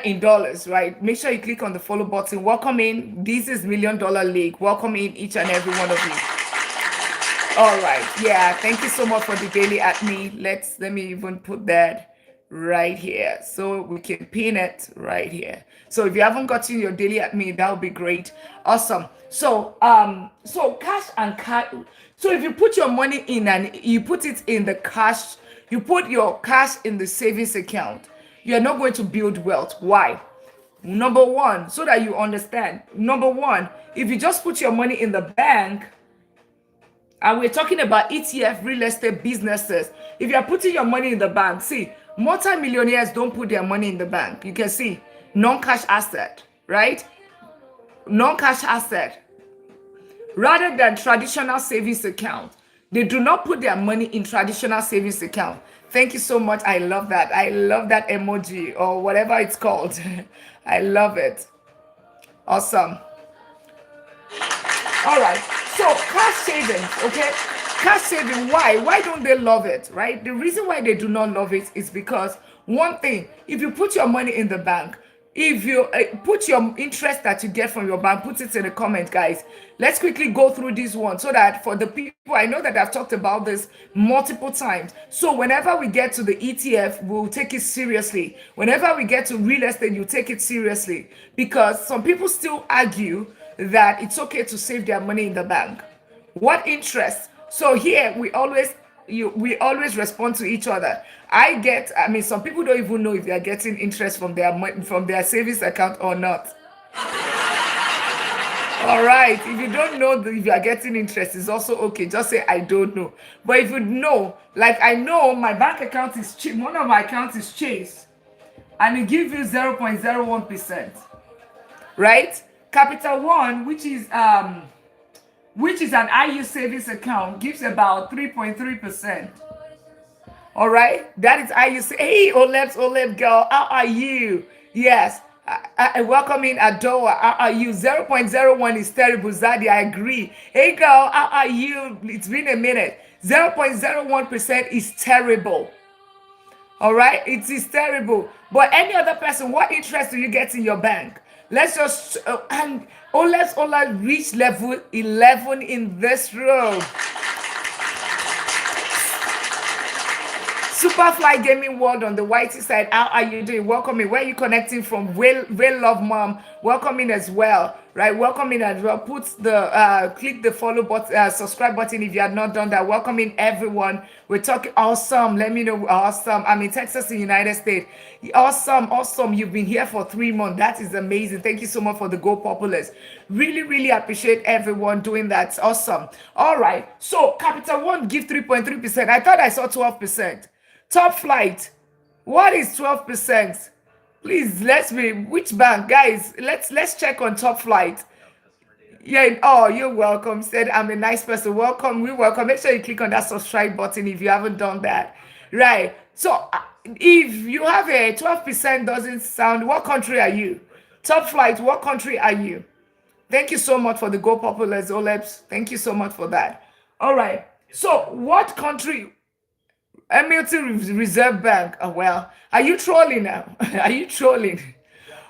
in dollars, right? Make sure you click on the follow button. Welcome in. This is $1 Million League. Welcome in each and every one of you. All right. Yeah. Thank you so much for the daily at me. Let me even put that right here so we can pin it right here. So if you haven't gotten your daily at me, that would be great. Awesome. So cash and cash. So if you put your money in and you put it in the cash, you put your cash in the savings account, you're not going to build wealth. Why? Number one, so that you understand. Number one, if you just put your money in the bank, and we're talking about ETF real estate businesses. If you're putting your money in the bank, see, multi-millionaires don't put their money in the bank. You can see non-cash asset, right? Non-cash asset rather than traditional savings account. They do not put their money in traditional savings account. Thank you so much. I love that. I love that emoji or whatever it's called. I love it. Awesome. All right. So cash savings, okay? Cash saving, why? Why don't they love it, right? The reason why they do not love it is because one thing, if you put your money in the bank, if you put your interest that you get from your bank, put it in the comment, guys. Let's quickly go through this one so that for the people, I know that I've talked about this multiple times. So whenever we get to the ETF, we'll take it seriously. Whenever we get to real estate, you take it seriously because some people still argue that it's okay to save their money in the bank. What interest? So here we always respond to each other. I mean, some people don't even know if they are getting interest from their savings account or not. All right. If you don't know if you are getting interest, it's also okay. Just say I don't know. But if you know, like I know my bank account is one of my accounts is Chase, and it gives you 0.01%, right? Capital One, which is an IU savings account, gives about 3.3%. All right, that is IU. Hey, Oleb girl, how are you? Yes, I welcome in Adoa. How are you? 0.01 is terrible, Zadie. I agree. Hey, girl, how are you? It's been a minute. 0.01% is terrible. All right, it is terrible. But any other person, what interest do you get in your bank? Let's just let's reach level 11 in this room. Superfly Gaming World on the whitey side. How are you doing? Welcome in. Where are you connecting from? Will Love Mom. Welcome in as well. Right? Welcome in as well. Put the click the follow button, subscribe button if you have not done that. Welcome in everyone. We're talking awesome. Let me know. Awesome. I'm in Texas, in the United States. Awesome. You've been here for 3 months. That is amazing. Thank you so much for the Go Populars. Really appreciate everyone doing that. Awesome. All right. So Capital One give 3.3%. I thought I saw 12%. Top Flight, what is 12%? Please, which bank, guys? Let's check on Top Flight. Yeah, oh, you're welcome. Said I'm a nice person. Welcome, we welcome. Make sure you click on that subscribe button if you haven't done that. Right. So if you have a 12% doesn't sound, what country are you? Top Flight, what country are you? Thank you so much for the Go Populars, Olebs. Thank you so much for that. All right. So what country? Hamilton Reserve Bank. Oh, well, are you trolling now? Are you trolling?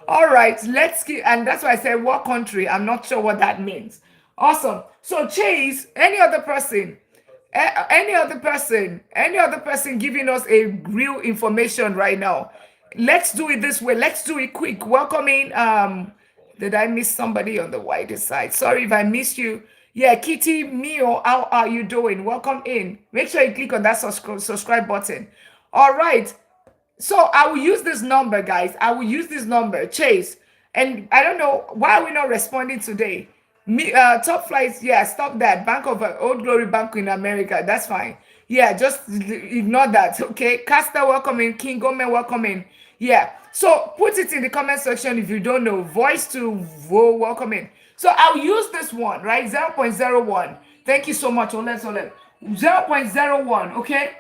All right, let's keep, and that's why I said what country. I'm not sure what that means. Awesome. So Chase, any other person giving us a real information right now. Let's do it this way. Let's do it quick. Welcome in. Did I miss somebody on the white side? Sorry if I missed you. Yeah, Kitty Mio, how are you doing? Welcome in. Make sure you click on that subscribe button. All right. So I will use this number, guys. I will use this number, Chase. And I don't know why are we not responding today. Top Flights, yeah, stop that. Bank of Old Glory Bank in America. That's fine. Yeah, just ignore that. Okay. Caster, welcome in. King Gomen, welcome in. Yeah. So put it in the comment section if you don't know. Voice to Vo, welcome in. So I'll use this one, right? 0.01. Thank you so much. 0.01, okay?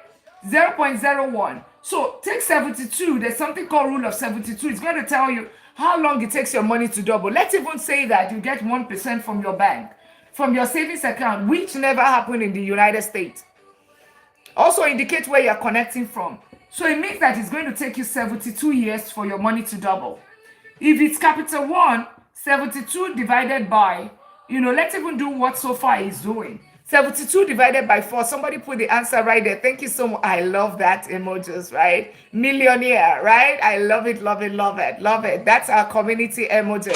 0.01. So take 72. There's something called rule of 72. It's going to tell you how long it takes your money to double. Let's even say that you get 1% from your bank, from your savings account, which never happened in the United States. Also indicate where you're connecting from. So it means that it's going to take you 72 years for your money to double. If it's capital one, 72 divided by, let's even do what so far is doing. 72 divided by 4. Somebody put the answer right there. Thank you so much. I love that emojis, right? Millionaire, right? I love it, love it, love it, love it. That's our community emojis.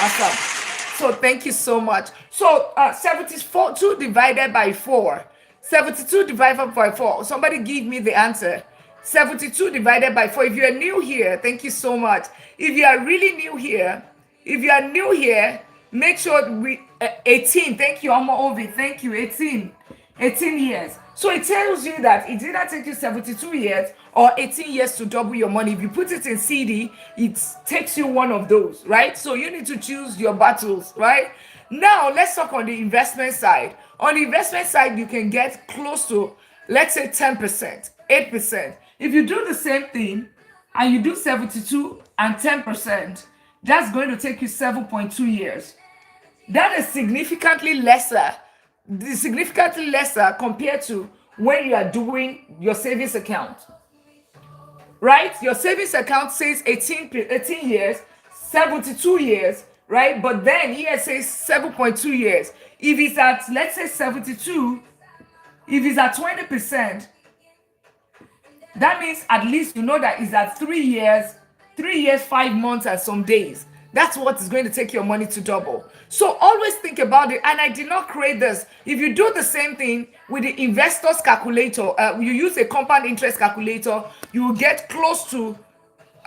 Awesome. So thank you so much. So 72 divided by 4. 72 divided by 4. Somebody give me the answer. 72 divided by 4. If you are new here, thank you so much. If you are really new here, make sure 18. Thank you, Amma Ovi. Thank you, 18. 18 years. So it tells you that it did not take you 72 years or 18 years to double your money. If you put it in CD, it takes you one of those, right? So you need to choose your battles, right? Now, let's talk on the investment side. On the investment side, you can get close to, let's say, 10%, 8%. If you do the same thing and you do 72 and 10%, that's going to take you 7.2 years. That is significantly lesser compared to when you are doing your savings account, right? Your savings account says 18 years, 72 years, right? But then here it says 7.2 years. If it's at, let's say 72, if it's at 20%, that means at least you know that it's at 3 years, 5 months and some days. That's what is going to take your money to double. So always think about it. And I did not create this. If you do the same thing with the investors calculator, you use a compound interest calculator, you will get close to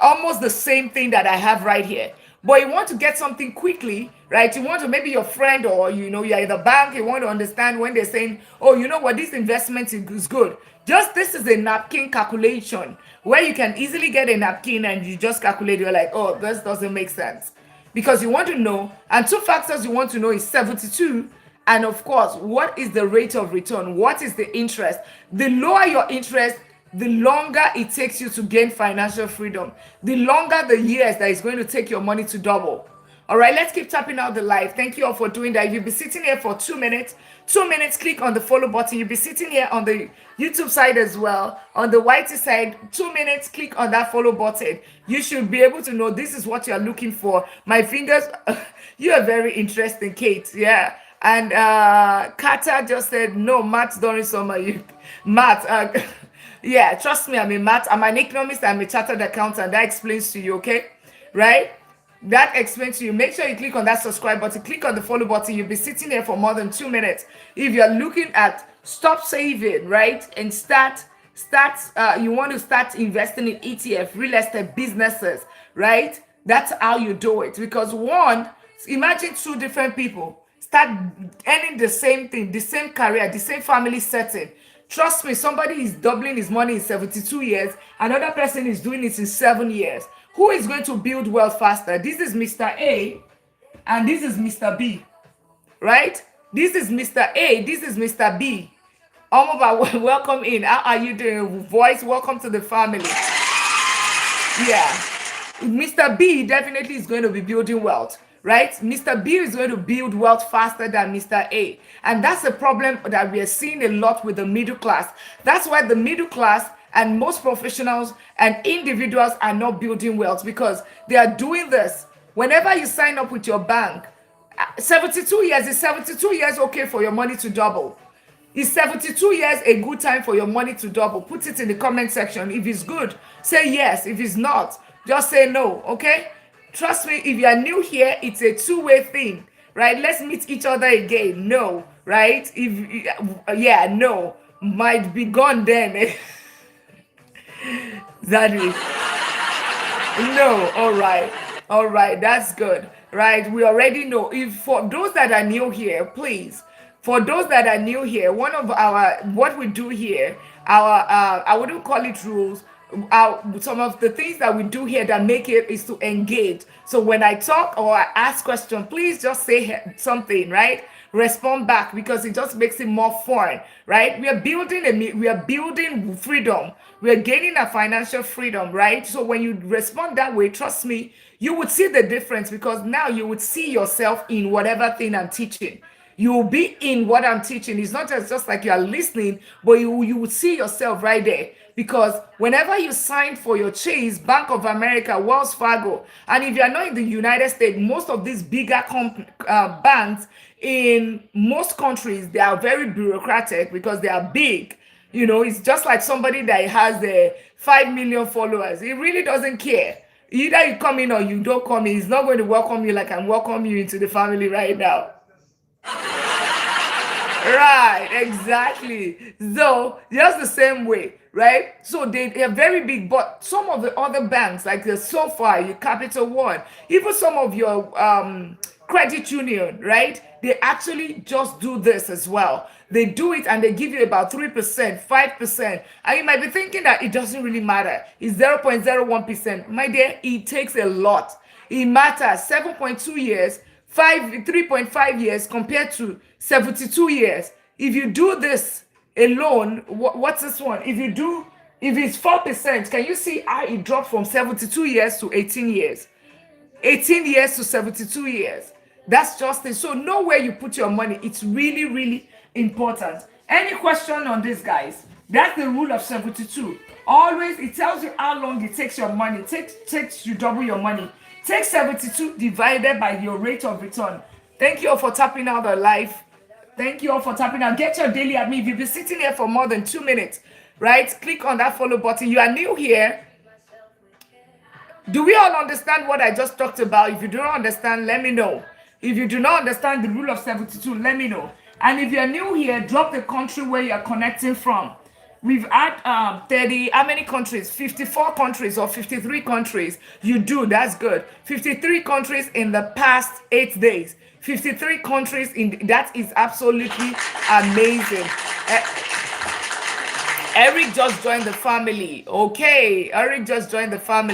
almost the same thing that I have right here. But you want to get something quickly, right? You want to, maybe your friend or, you're in the bank, you want to understand when they're saying, oh, you know what, this investment is good. Just this is a napkin calculation where you can easily get a napkin and you just calculate. You're like, oh, this doesn't make sense. Because you want to know, and two factors you want to know is 72, and of course, what is the rate of return? What is the interest? The lower your interest, the longer it takes you to gain financial freedom. The longer the years that it's going to take your money to double. All right, let's keep tapping out the live. Thank you all for doing that. If you'll be sitting here for 2 minutes, click on the follow button. You'll be sitting here on the YouTube side as well. On the YT side, 2 minutes, click on that follow button. You should be able to know this is what you're looking for. My fingers, you are very interesting, Kate. Yeah. And Kata just said, no, Matt during summer. Matt, yeah, trust me, I'm a math. I'm an economist. I'm a chartered accountant. That explains to you, okay? Right? That explains to you. Make sure you click on that subscribe button. Click on the follow button. You'll be sitting there for more than 2 minutes. If you're looking at stop saving, right? And you want to start investing in ETF, real estate businesses, right? That's how you do it. Because one, imagine 2 different people start earning the same thing, the same career, the same family setting. Trust me, somebody is doubling his money in 72 years. Another person is doing it in 7 years. Who is going to build wealth faster? This is Mr. A and this is Mr. B, right? This is Mr. A, this is Mr. B. Omoba, welcome in. How are you doing? Voice, welcome to the family. Yeah. Mr. B definitely is going to be building wealth, right? Mr. B is going to build wealth faster than Mr. A. And that's a problem that we are seeing a lot with the middle class. That's why the middle class and most professionals and individuals are not building wealth, because they are doing this. Whenever you sign up with your bank, 72 years, is 72 years okay for your money to double? Is 72 years a good time for your money to double? Put it in the comment section. If it's good, say yes. If it's not, just say no, okay? Trust me, if you are new here, it's a two-way thing, right? Let's meet each other again. No, right? Yeah, no. Might be gone then. Zaddy. No, all right, that's good, right? We already know. If for those that are new here, please, for those that are new here, one of our, what we do here, I wouldn't call it rules, some of the things that we do here that make it is to engage. So when I talk or I ask question, please just say something, right? Respond back, because it just makes it more fun, right? We are building freedom. We are gaining a financial freedom, right? So when you respond that way, trust me, you would see the difference, because now you would see yourself in whatever thing I'm teaching. You will be in what I'm teaching. It's not just like you are listening, but you will see yourself right there. Because whenever you sign for your Chase, Bank of America, Wells Fargo, and if you're not in the United States, most of these bigger banks in most countries, they are very bureaucratic because they are big. It's just like somebody that has 5 million followers. He really doesn't care. Either you come in or you don't come in. He's not going to welcome you like I'm welcoming you into the family right now. Right, exactly. So just the same way, right? So they are very big, but some of the other banks, like the SoFi, your Capital One, even some of your credit union, right? They actually just do this as well. They do it and they give you about 3%, 5%. And you might be thinking that it doesn't really matter. It's 0.01%. My dear, it takes a lot. It matters. 7.2 years, 3.5 years compared to 72 years. If you do this alone, what's this one? If it's 4%, can you see how it dropped from 72 years to 18 years? 18 years to 72 years. That's just it. So know where you put your money. It's really, really important. Any question on this, guys? That's the rule of 72. Always, it tells you how long it takes your money. Takes you double your money. Take 72 divided by your rate of return. Thank you all for tapping out the live. Thank you all for tapping out. Get your daily at me. If you've been sitting here for more than 2 minutes, right? Click on that follow button. You are new here. Do we all understand what I just talked about? If you do not understand, let me know. If you do not understand the rule of 72, let me know. And if you're new here, drop the country where you're connecting from. We've had 30, how many countries? 54 countries or 53 countries. You do, that's good. 53 countries in the past 8 days. 53 countries, that is absolutely amazing. Eric just joined the family. Okay, Eric just joined the family.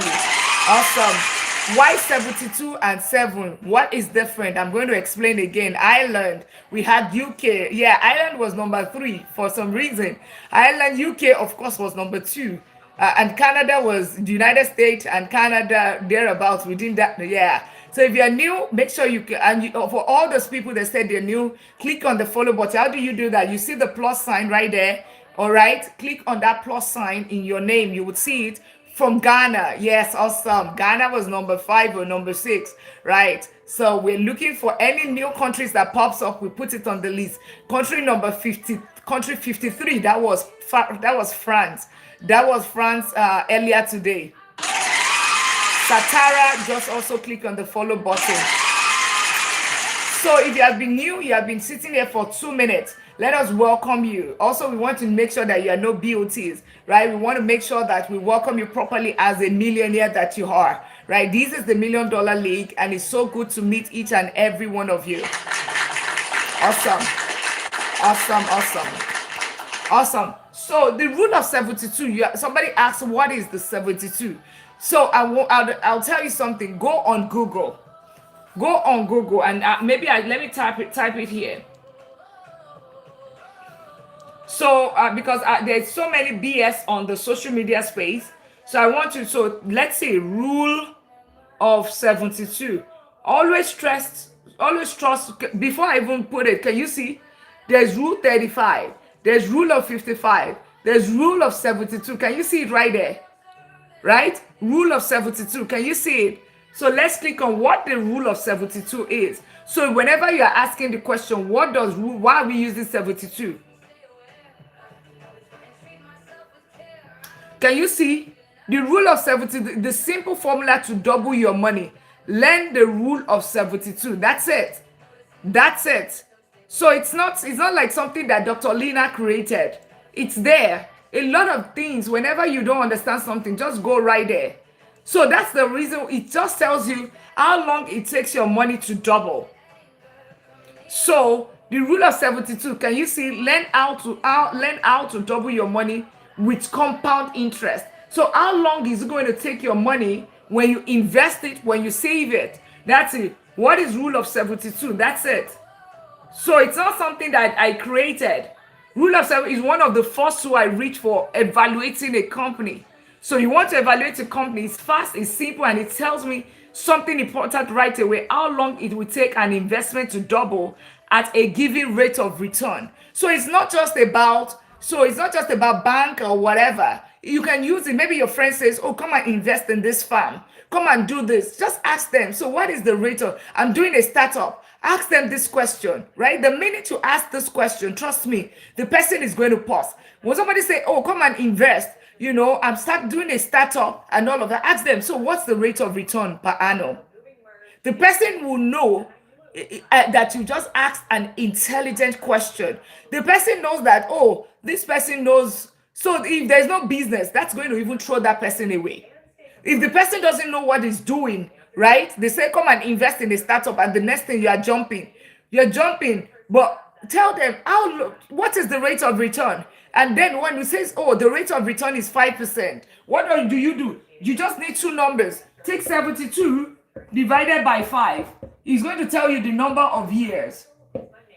Awesome. Why 72 and 7? What is different? I'm going to explain again. Ireland, we had UK. Yeah, Ireland was number 3 for some reason. Ireland, UK, of course, was number 2. And Canada was the United States and Canada thereabouts within that. Yeah. So if you're new, make sure you can. And for all those people that said they're new, click on the follow button. How do you do that? You see the plus sign right there. All right. Click on that plus sign in your name. You would see it. From Ghana. Yes, awesome. Ghana was number 5 or number 6, right? So we're looking for any new countries that pops up. We put it on the list. Country number 50, country 53. That was France. That was France earlier today. Satara, just also click on the follow button. So if you have been new, you have been sitting here for 2 minutes. Let us welcome you. Also, we want to make sure that you are no BOTs, right? We want to make sure that we welcome you properly as a millionaire that you are, right? This is the $1 Million League, and it's so good to meet each and every one of you. Awesome. Awesome, awesome. Awesome. So the rule of 72, somebody asked, what is the 72? So I'll tell you something. Go on Google. Go on Google, and let me type it here. So because there's so many BS on the social media space, so I want to, so let's say rule of 72. Always trust, before I even put it, can you see? There's rule 35, there's rule of 55, there's rule of 72. Can you see it right there? Right? Rule of 72. Can you see it? So let's click on what the rule of 72 is. So whenever you are asking the question, why are we using 72? Can you see the rule of 70, the simple formula to double your money? Learn the rule of 72. That's it. That's it. So it's not like something that Dr. Lina created. It's there. A lot of things, whenever you don't understand something, just go right there. So that's the reason. It just tells you how long it takes your money to double. So the rule of 72, can you see? Learn how to double your money with compound interest. So how long is it going to take your money when you invest it, when you save it? That's it. What is rule of 72? That's it. So it's not something that I created. Rule of 7 is one of the first two I reach for evaluating a company. So you want to evaluate a company, it's fast, it's simple, and it tells me something important right away. How long it will take an investment to double at a given rate of return. So it's not just about bank or whatever. You can use it. Maybe your friend says, oh, come and invest in this farm. Come and do this. Just ask them. So what is the rate of, I'm doing a startup. Ask them this question, right? The minute you ask this question, trust me, the person is going to pause. When somebody say, oh, come and invest, I'm start doing a startup and all of that, ask them, so what's the rate of return per annum? The person will know that you just asked an intelligent question. The person knows that, oh, this person knows. So if there's no business, that's going to even throw that person away. If the person doesn't know what he's doing, right? They say, come and invest in a startup, and the next thing you're jumping. But tell them, what is the rate of return? And then when it says, oh, the rate of return is 5%, what do? You just need two numbers. Take 72 divided by 5. It's going to tell you the number of years.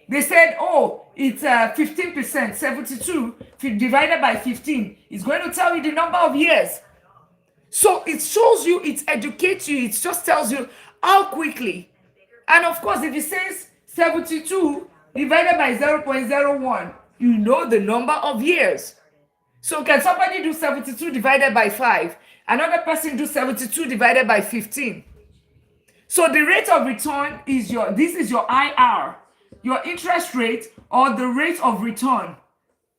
They said, oh, it's 15%. 72 divided by 15 is going to tell you the number of years. So it shows you, it educates you, it just tells you how quickly. And of course, if it says 72 divided by 0.01, you know the number of years. So can somebody do 72 divided by 5? Another person do 72 divided by 15. So the rate of return is this is your IR, your interest rate, or the rate of return,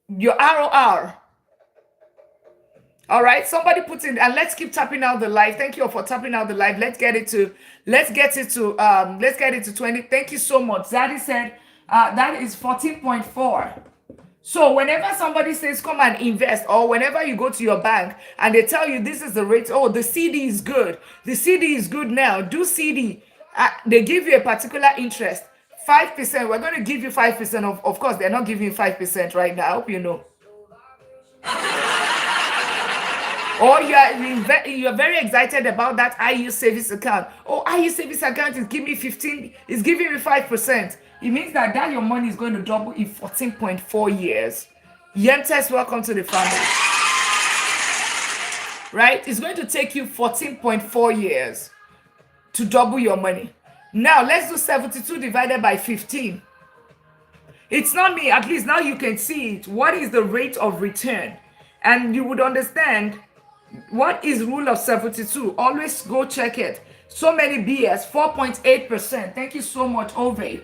your ROR. All right, somebody put in, and let's keep tapping out the live. Thank you all for tapping out the live. Let's get it to 20. Thank you so much. Zaddy said that is 14.4. So whenever somebody says come and invest, or whenever you go to your bank and they tell you this is the rate, oh, the CD is good. The CD is good now. Do CD. They give you a particular interest, 5%. We're going to give you 5%. Of course, they're not giving you 5% right now. I hope you know. Or you're very excited about that IU savings account. Oh, IU savings account is giving me 15, is giving me 5%. It means that your money is going to double in 14.4 years. Yemtes, welcome to the family. Right? It's going to take you 14.4 years to double your money. Now, let's do 72 divided by 15. It's not me, at least now you can see it. What is the rate of return? And you would understand what is rule of 72. Always go check it. So many BS, 4.8%. Thank you so much, Ove.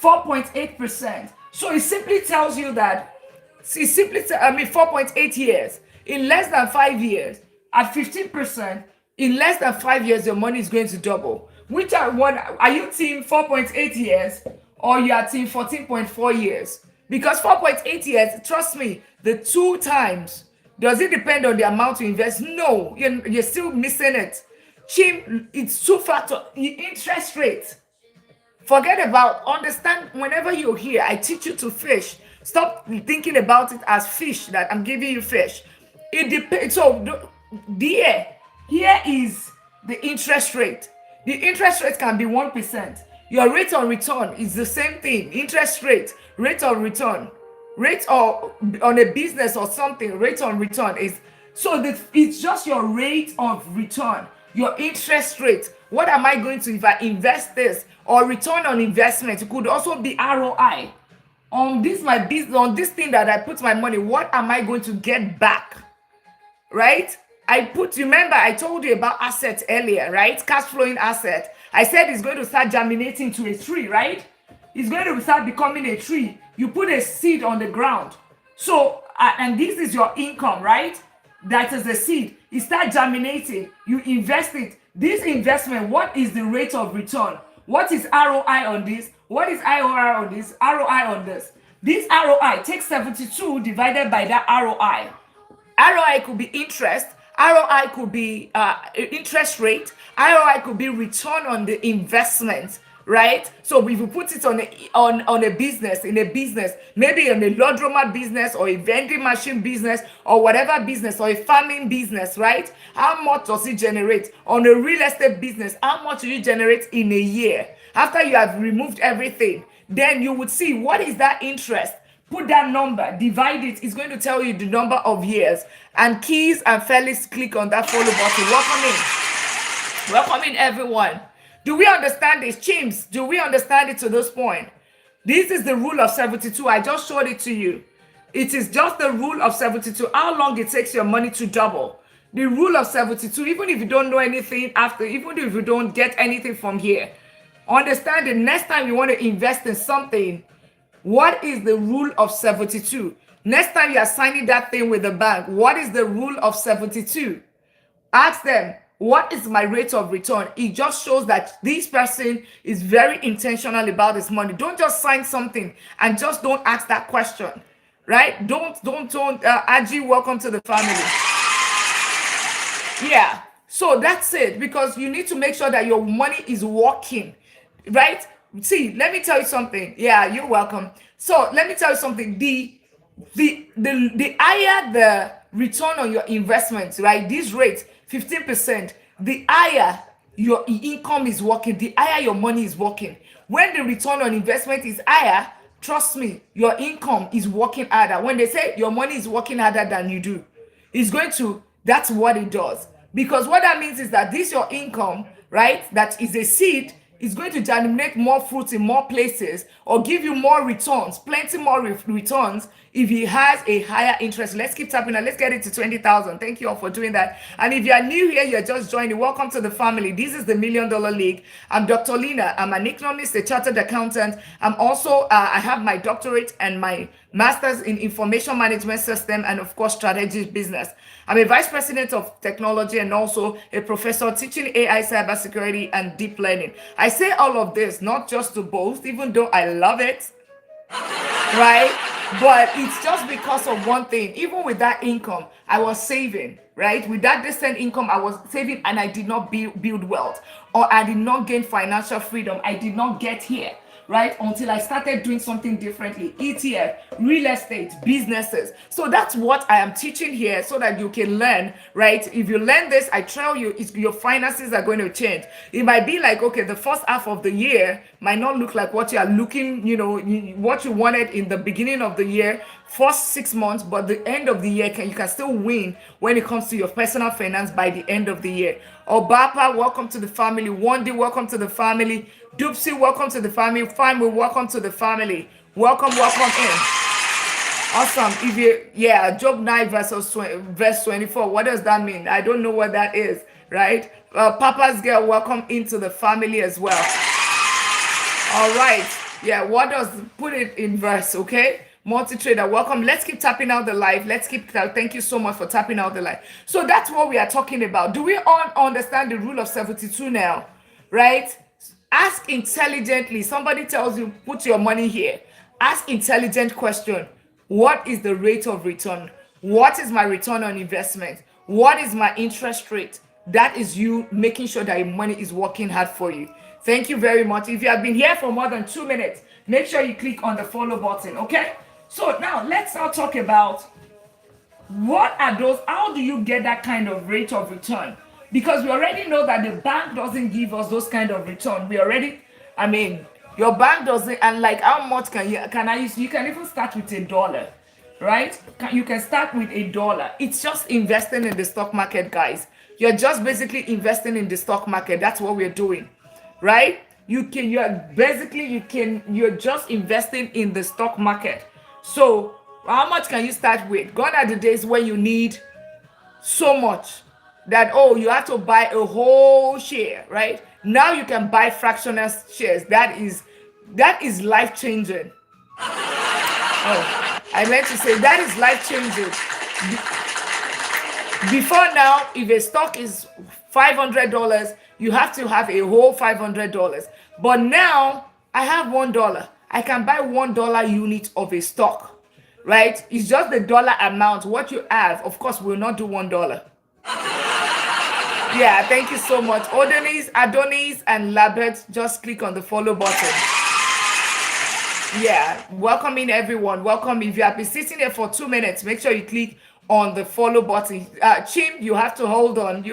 4.8%. So it simply tells you that, 4.8 years. In less than 5 years, at 15%, in less than 5 years, your money is going to double. Are you team 4.8 years or you are team 14.4 years? Because 4.8 years, trust me, the 2 times, does it depend on the amount you invest? No, you're still missing it. Chim, it's 2 factor, interest rate. Forget about, understand, whenever you're here, I teach you to fish. Stop thinking about it as fish, that I'm giving you fish. It depends. So here is the interest rate. The interest rate can be 1%. Your rate on return is the same thing. Interest rate on return. Rate or on a business or something, rate on return is, so it's just your rate of return, your interest rate. What am I going to, if I invest this, or return on investment? It could also be ROI. On this, my business, on this thing that I put my money, what am I going to get back? Right? Remember, I told you about assets earlier, right? Cash flowing asset. I said it's going to start germinating to a tree, right? It's going to start becoming a tree. You put a seed on the ground. So, and this is your income, right? That is the seed. It starts germinating. You invest it. This investment, what is the rate of return? What is ROI on this? What is IOR on this? ROI on this? This ROI, take 72 divided by that ROI. ROI could be interest. ROI could be interest rate. ROI could be return on the investment, right? So if you put it on a business, in a business, maybe in a laundromat business or a vending machine business or whatever business or a farming business, right? How much does it generate? On a real estate business, how much do you generate in a year? After you have removed everything, then you would see what is that interest. Put that number, divide it. It's going to tell you the number of years. And Keys and Felix, click on that follow button. Welcome in, everyone. Do we understand this? Chims, do we understand it to this point? This is the rule of 72. I just showed it to you. It is just the rule of 72. How long it takes your money to double. The rule of 72, even if you don't know anything after, even if you don't get anything from here, understand the next time you want to invest in something, what is the rule of 72? Next time you are signing that thing with the bank, what is the rule of 72? Ask them, what is my rate of return? It just shows that this person is very intentional about his money. Don't just sign something and just don't ask that question, right? Don't, Aji, welcome to the family. Yeah, so that's it, because you need to make sure that your money is working, right? See, let me tell you something. Yeah, you're welcome. So let me tell you something. The higher the return on your investments, right? This rate, 15%, the higher your income is working, the higher your money is working. When the return on investment is higher, trust me, your income is working harder. When they say your money is working harder than you do, it's going to, that's what it does. Because what that means is that this your income, right, that is a seed, is going to germinate more fruits in more places, or give you more returns, plenty more returns, if he has a higher interest. Let's keep tapping and let's get it to 20,000. Thank you all for doing that. And if you are new here, you're just joining, welcome to the family. This is the $1 Million League. I'm Dr. Lina. I'm an economist, a chartered accountant. I'm also, I have my doctorate and my master's in information management system and of course strategic business. I'm a vice president of technology and also a professor teaching AI, cybersecurity, and deep learning. I say all of this not just to boast, even though I love it, right? But it's just because of one thing. Even with that income, I was saving, right? With that distant income, I was saving, and I did not build wealth, or I did not gain financial freedom. I did not get here, right? Until I started doing something differently. ETF, real estate, businesses. So that's what I am teaching here, so that you can learn, right? If you learn this, I tell you, your finances are going to change. It might be like, okay, the first half of the year might not look like what you are looking, what you wanted in the beginning of the year, first 6 months, but the end of the year, you can still win when it comes to your personal finance by the end of the year. Obapa, welcome to the family. Wandi, welcome to the family. Doopsy, welcome to the family. Fine, welcome to the family. Welcome in. Awesome. If you, Job 9 verse 24. What does that mean? I don't know what that is, right? Papa's girl, welcome into the family as well. All right. Yeah, what does, put it in verse, okay? Multi-trader, welcome. Let's keep tapping out the live. Thank you so much for tapping out the live. So that's what we are talking about. Do we all understand the rule of 72 now, right? Ask intelligently. Somebody tells you, put your money here. Ask intelligent question. What is the rate of return? What is my return on investment? What is my interest rate? That is you making sure that your money is working hard for you. Thank you very much. If you have been here for more than 2 minutes, make sure you click on the follow button, okay? So now let's now talk about what are those, how do you get that kind of rate of return? Because we already know that the bank doesn't give us those kind of return. Your bank doesn't, and like how much you can even start with $1, right? You can start with $1. It's just investing in the stock market, guys. You're just basically investing in the stock market. That's what we're doing, right? You're just investing in the stock market. So how much can you start with? Gone are the days when you need so much that, you have to buy a whole share, right? Now you can buy fractional shares. That is life changing. I meant to say that is life changing. Before now, if a stock is $500, you have to have a whole $500. But now I have $1. I can buy $1 unit of a stock, right? It's just the dollar amount. What you have, of course, will not do $1. Yeah, thank you so much. Adonis, and Labert, just click on the follow button. Yeah, welcome in everyone. Welcome. If you have been sitting there for 2 minutes, make sure you click on the follow button. Chim, you have to hold on.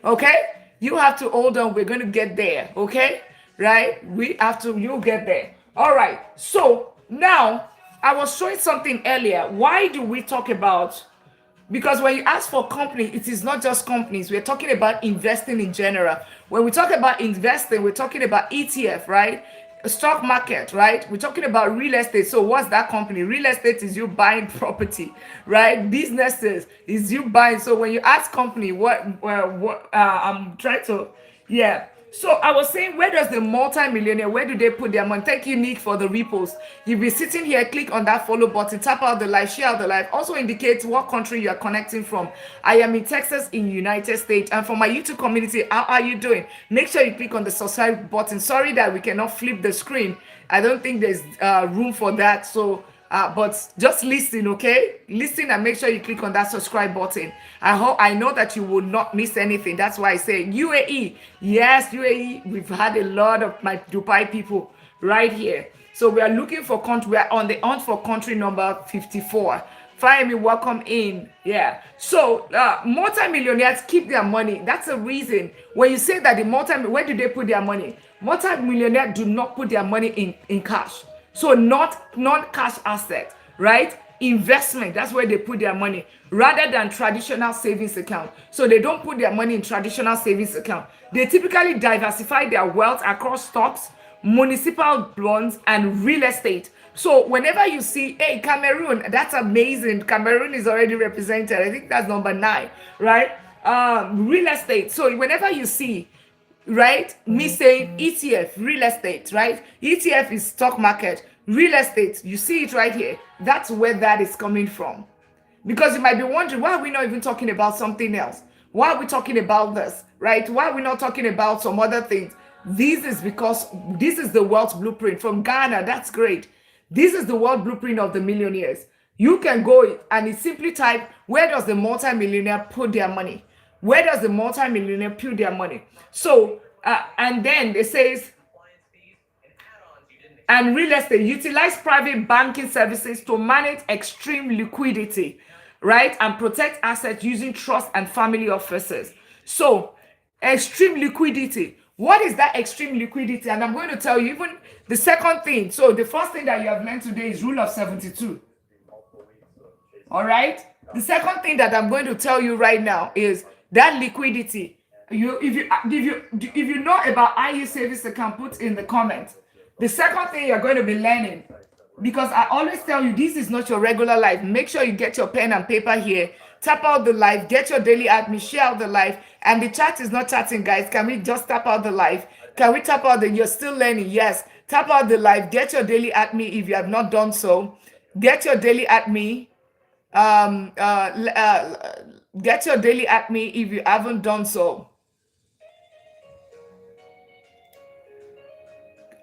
Okay? You have to hold on. We're going to get there. Okay? Right? You'll get there. All right. So now I was showing something earlier. Why do we talk about, because when you ask for company, it is not just companies. We're talking about investing in general. When we talk about investing, we're talking about ETF, right? stock market, right? We're talking about real estate. So what's that company? Real estate is you buying property, right? Businesses is you buying. So when you ask company, I'm trying to, yeah. So I was saying, where does the multi-millionaire, where do they put their money? Thank you, Nick, for the repost. You'll be sitting here, click on that follow button, tap out the live, share out the live. Also indicates what country you are connecting from. I am in Texas, in United States. And for my YouTube community, how are you doing? Make sure you click on the subscribe button. Sorry that we cannot flip the screen. I don't think there's room for that. So but just listen, okay? Listen and make sure you click on that subscribe button. I know that you will not miss anything. That's why I say UAE. Yes, UAE. We've had a lot of my Dubai people right here. So we are looking for country. We are on the hunt for country number 54. Fire welcome in. Yeah. So multi-millionaires keep their money. That's the reason when you say that where do they put their money? Multi-millionaires do not put their money in cash. So not non-cash asset, right? Investment, that's where they put their money rather than traditional savings account. So they don't put their money in traditional savings account. They typically diversify their wealth across stocks, municipal bonds, and real estate. So whenever you see, hey, Cameroon, that's amazing. Cameroon is already represented. I think that's number 9, right? Real estate. So whenever you see, right, me saying ETF, real estate, right? ETF is stock market. Real estate, you see it right here. That's where that is coming from. Because you might be wondering, why are we not even talking about something else? Why are we talking about this, right? Why are we not talking about some other things? This is because this is the wealth blueprint from Ghana. That's great. This is the wealth blueprint of the millionaires. You can go and it simply type, where does the multi-millionaire put their money? Where does the multi-millionaire put their money? So, and then it says, and real estate, utilize private banking services to manage extreme liquidity, right? And protect assets using trust and family offices. So, extreme liquidity. What is that extreme liquidity? And I'm going to tell you even the second thing. So, the first thing that you have learned today is rule of 72. All right? The second thing that I'm going to tell you right now is that liquidity. If you know about IU savings account, put in the comments. The second thing you're going to be learning, because I always tell you, this is not your regular life. Make sure you get your pen and paper here. Tap out the live, get your daily admin, share out the live. And the chat is not chatting, guys. Can we just tap out the live? Can we tap out you're still learning? Yes. Tap out the live, get your daily admin if you have not done so. Get your daily admin. Get your daily admin if you haven't done so.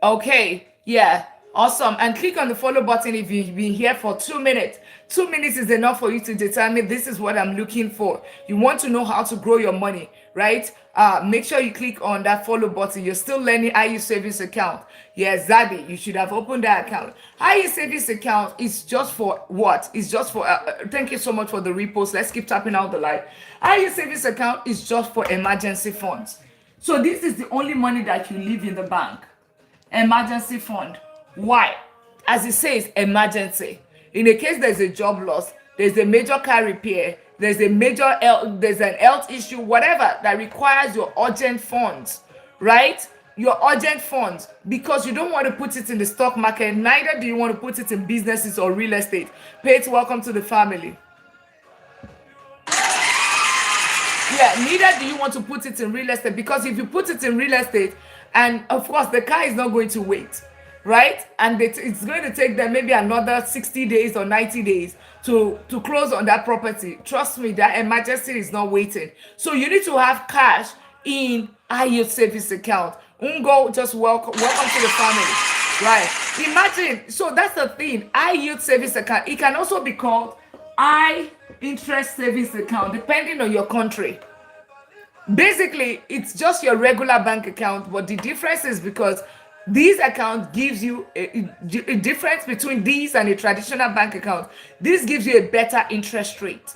Okay, yeah, awesome. And click on the follow button if you've been here for 2 minutes. 2 minutes is enough for you to determine this is what I'm looking for. You want to know how to grow your money, right? Make sure you click on that follow button. You're still learning IU savings account. Yes, Zaddy, you should have opened that account. IU savings account is just for what? It's just for, thank you so much for the repost. Let's keep tapping out the live. IU savings account is just for emergency funds. So this is the only money that you leave in the bank. Emergency fund. Why? As it says, emergency. In a case there's a job loss, there's a major car repair, there's an health issue, whatever that requires your urgent funds, right? Your urgent funds, because you don't want to put it in the stock market, neither do you want to put it in businesses or real estate. Pate, welcome to the family. Yeah, neither do you want to put it in real estate, because if you put it in real estate, and of course the car is not going to wait, right? And it's going to take them maybe another 60 days or 90 days to close on that property. Trust me, that emergency is not waiting. So you need to have cash in IU savings account. Ungo, just welcome to the family, right? Imagine, so that's the thing, IU savings account. It can also be called I interest savings account, depending on your country. Basically, it's just your regular bank account, but the difference is because this account gives you a difference between these and a traditional bank account. This gives you a better interest rate.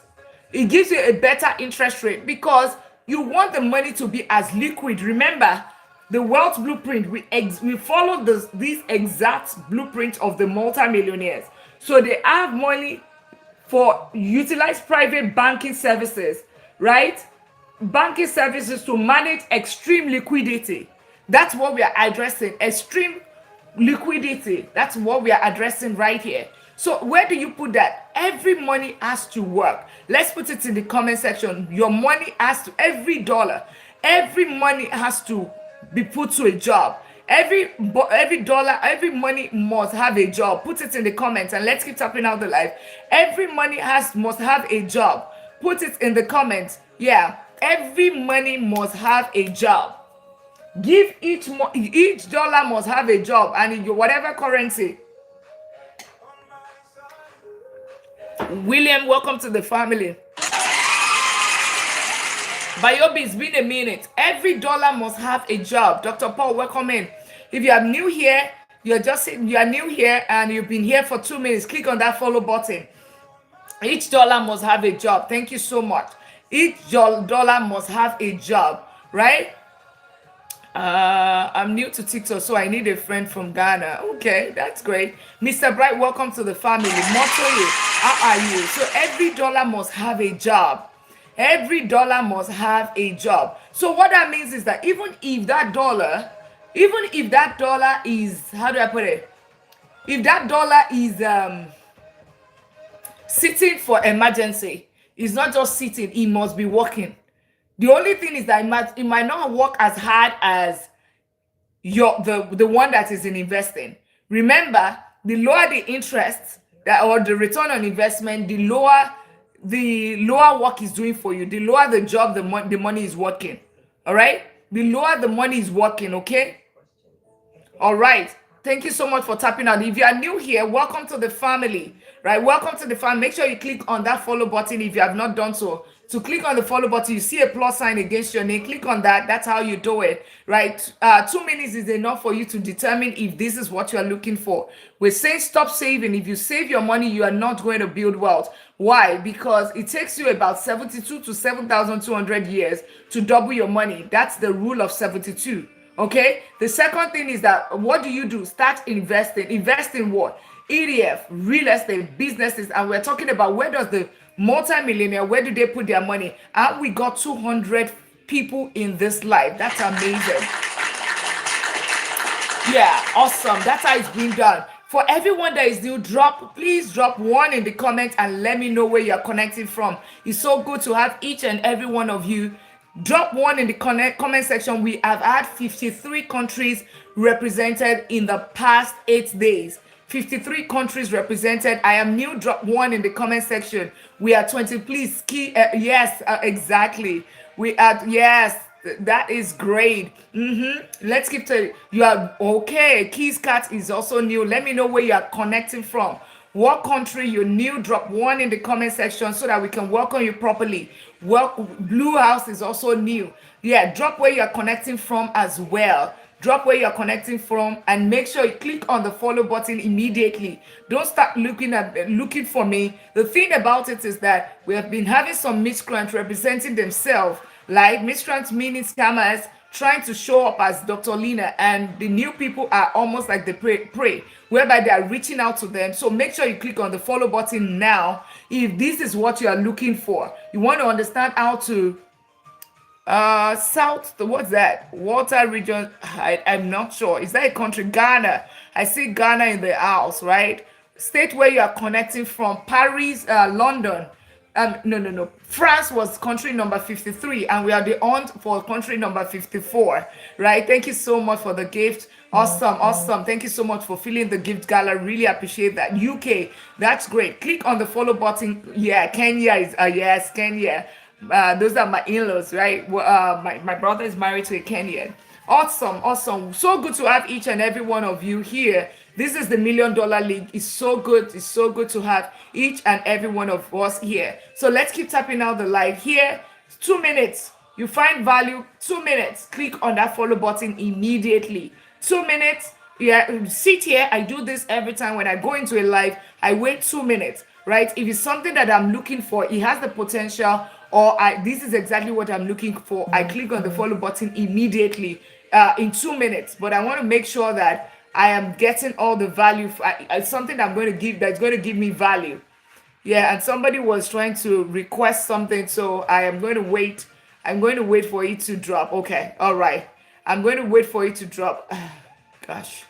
It gives you a better interest rate because you want the money to be as liquid. Remember, the wealth blueprint, we follow this exact blueprint of the multimillionaires. So they have money for utilize private banking services, right? Banking services to manage extreme liquidity. That's what we are addressing. Extreme liquidity. That's what we are addressing right here. So where do you put that? Every money has to work. Let's put it in the comment section. Your money has to, every dollar, every money has to be put to a job. Every dollar, every money must have a job. Put it in the comments and let's keep tapping out the live. Every money must have a job. Put it in the comments. Yeah, every money must have a job. Give each dollar must have a job, and in your whatever currency. William, welcome to the family. Bayobi, it's been a minute. Every dollar must have a job. Dr. Paul, welcome in. If you are new here, you are new here and you've been here for 2 minutes, click on that follow button. Each dollar must have a job. Thank you so much. Each dollar must have a job, right? I'm new to TikTok, so I need a friend from Ghana. Okay, that's great. Mr. Bright, welcome to the family. Motoye, how are you? So every dollar must have a job. Every dollar must have a job. So what that means is that even if that dollar is, how do I put it? If that dollar is sitting for emergency, it's not just sitting, it must be working. The only thing is that it might not work as hard as the one that is in investing. Remember, the lower the interest or the return on investment, the lower work is doing for you, the lower the job the money is working. All right, the lower the money is working. Okay, all right. Thank you so much for tapping out. If you are new here, welcome to the family. Right, welcome to the family. Make sure you click on that follow button if you have not done so. To click on the follow button, you see a plus sign against your name. Click on that. That's how you do it, right? 2 minutes is enough for you to determine if this is what you are looking for. We're saying stop saving. If you save your money, you are not going to build wealth. Why? Because it takes you about 72 to 7,200 years to double your money. That's the rule of 72. Okay. The second thing is that what do you do? Start investing. Invest in what? ETF, real estate, businesses, and we're talking about where does the multi-millionaire, where do they put their money? And we got 200 people in this live. That's amazing. Yeah, awesome. That's how it's being done. For everyone that is new, please drop one in the comments and let me know where you're connecting from. It's so good to have each and every one of you. Drop one in the comment section. We have had 53 countries represented in the past 8 days. 53 countries represented. I am new. Drop one in the comment section. We are 20. Please key. Yes, exactly. We are. Yes, that is great. Let's keep to. You are okay. Keys Cat is also new. Let me know where you are connecting from. What country you're new? Drop one in the comment section so that we can welcome you properly. Blue House is also new. Yeah, drop where you are connecting from as well. Drop where you're connecting from and make sure you click on the follow button immediately. Don't start looking for me. The thing about it is that we have been having some miscreants representing themselves, like miscreants meaning scammers trying to show up as Dr. Lina, and the new people are almost like the prey, whereby they are reaching out to them. So make sure you click on the follow button now if this is what you are looking for. You want to understand how to South, what's that? Water region. I'm not sure. Is that a country? Ghana. I see Ghana in the house, right? State where you are connecting from. Paris, London. No. France was country number 53, and we are the on for country number 54, right? Thank you so much for the gift. Awesome. Thank you so much for filling the gift gala. Really appreciate that. UK, that's great. Click on the follow button. Yeah, Kenya is yes, Kenya. Those are my in-laws, right? My brother is married to a Kenyan. Awesome. So good to have each and every one of you here. This is the $1 Million League. It's so good to have each and every one of us here. So let's keep tapping out the live here. 2 minutes. You find value. 2 minutes. Click on that follow button immediately. 2 minutes. Yeah, sit here. I do this every time when I go into a live. I wait 2 minutes, right? If it's something that I'm looking for, it has the potential, or this is exactly what I'm looking for, I click on the follow button immediately in 2 minutes. But I want to make sure that I am getting all the value. Something I'm going to give that's going to give me value. Yeah, and somebody was trying to request something, so I am going to wait. I'm going to wait for it to drop. Okay, all right. I'm going to wait for it to drop. Gosh.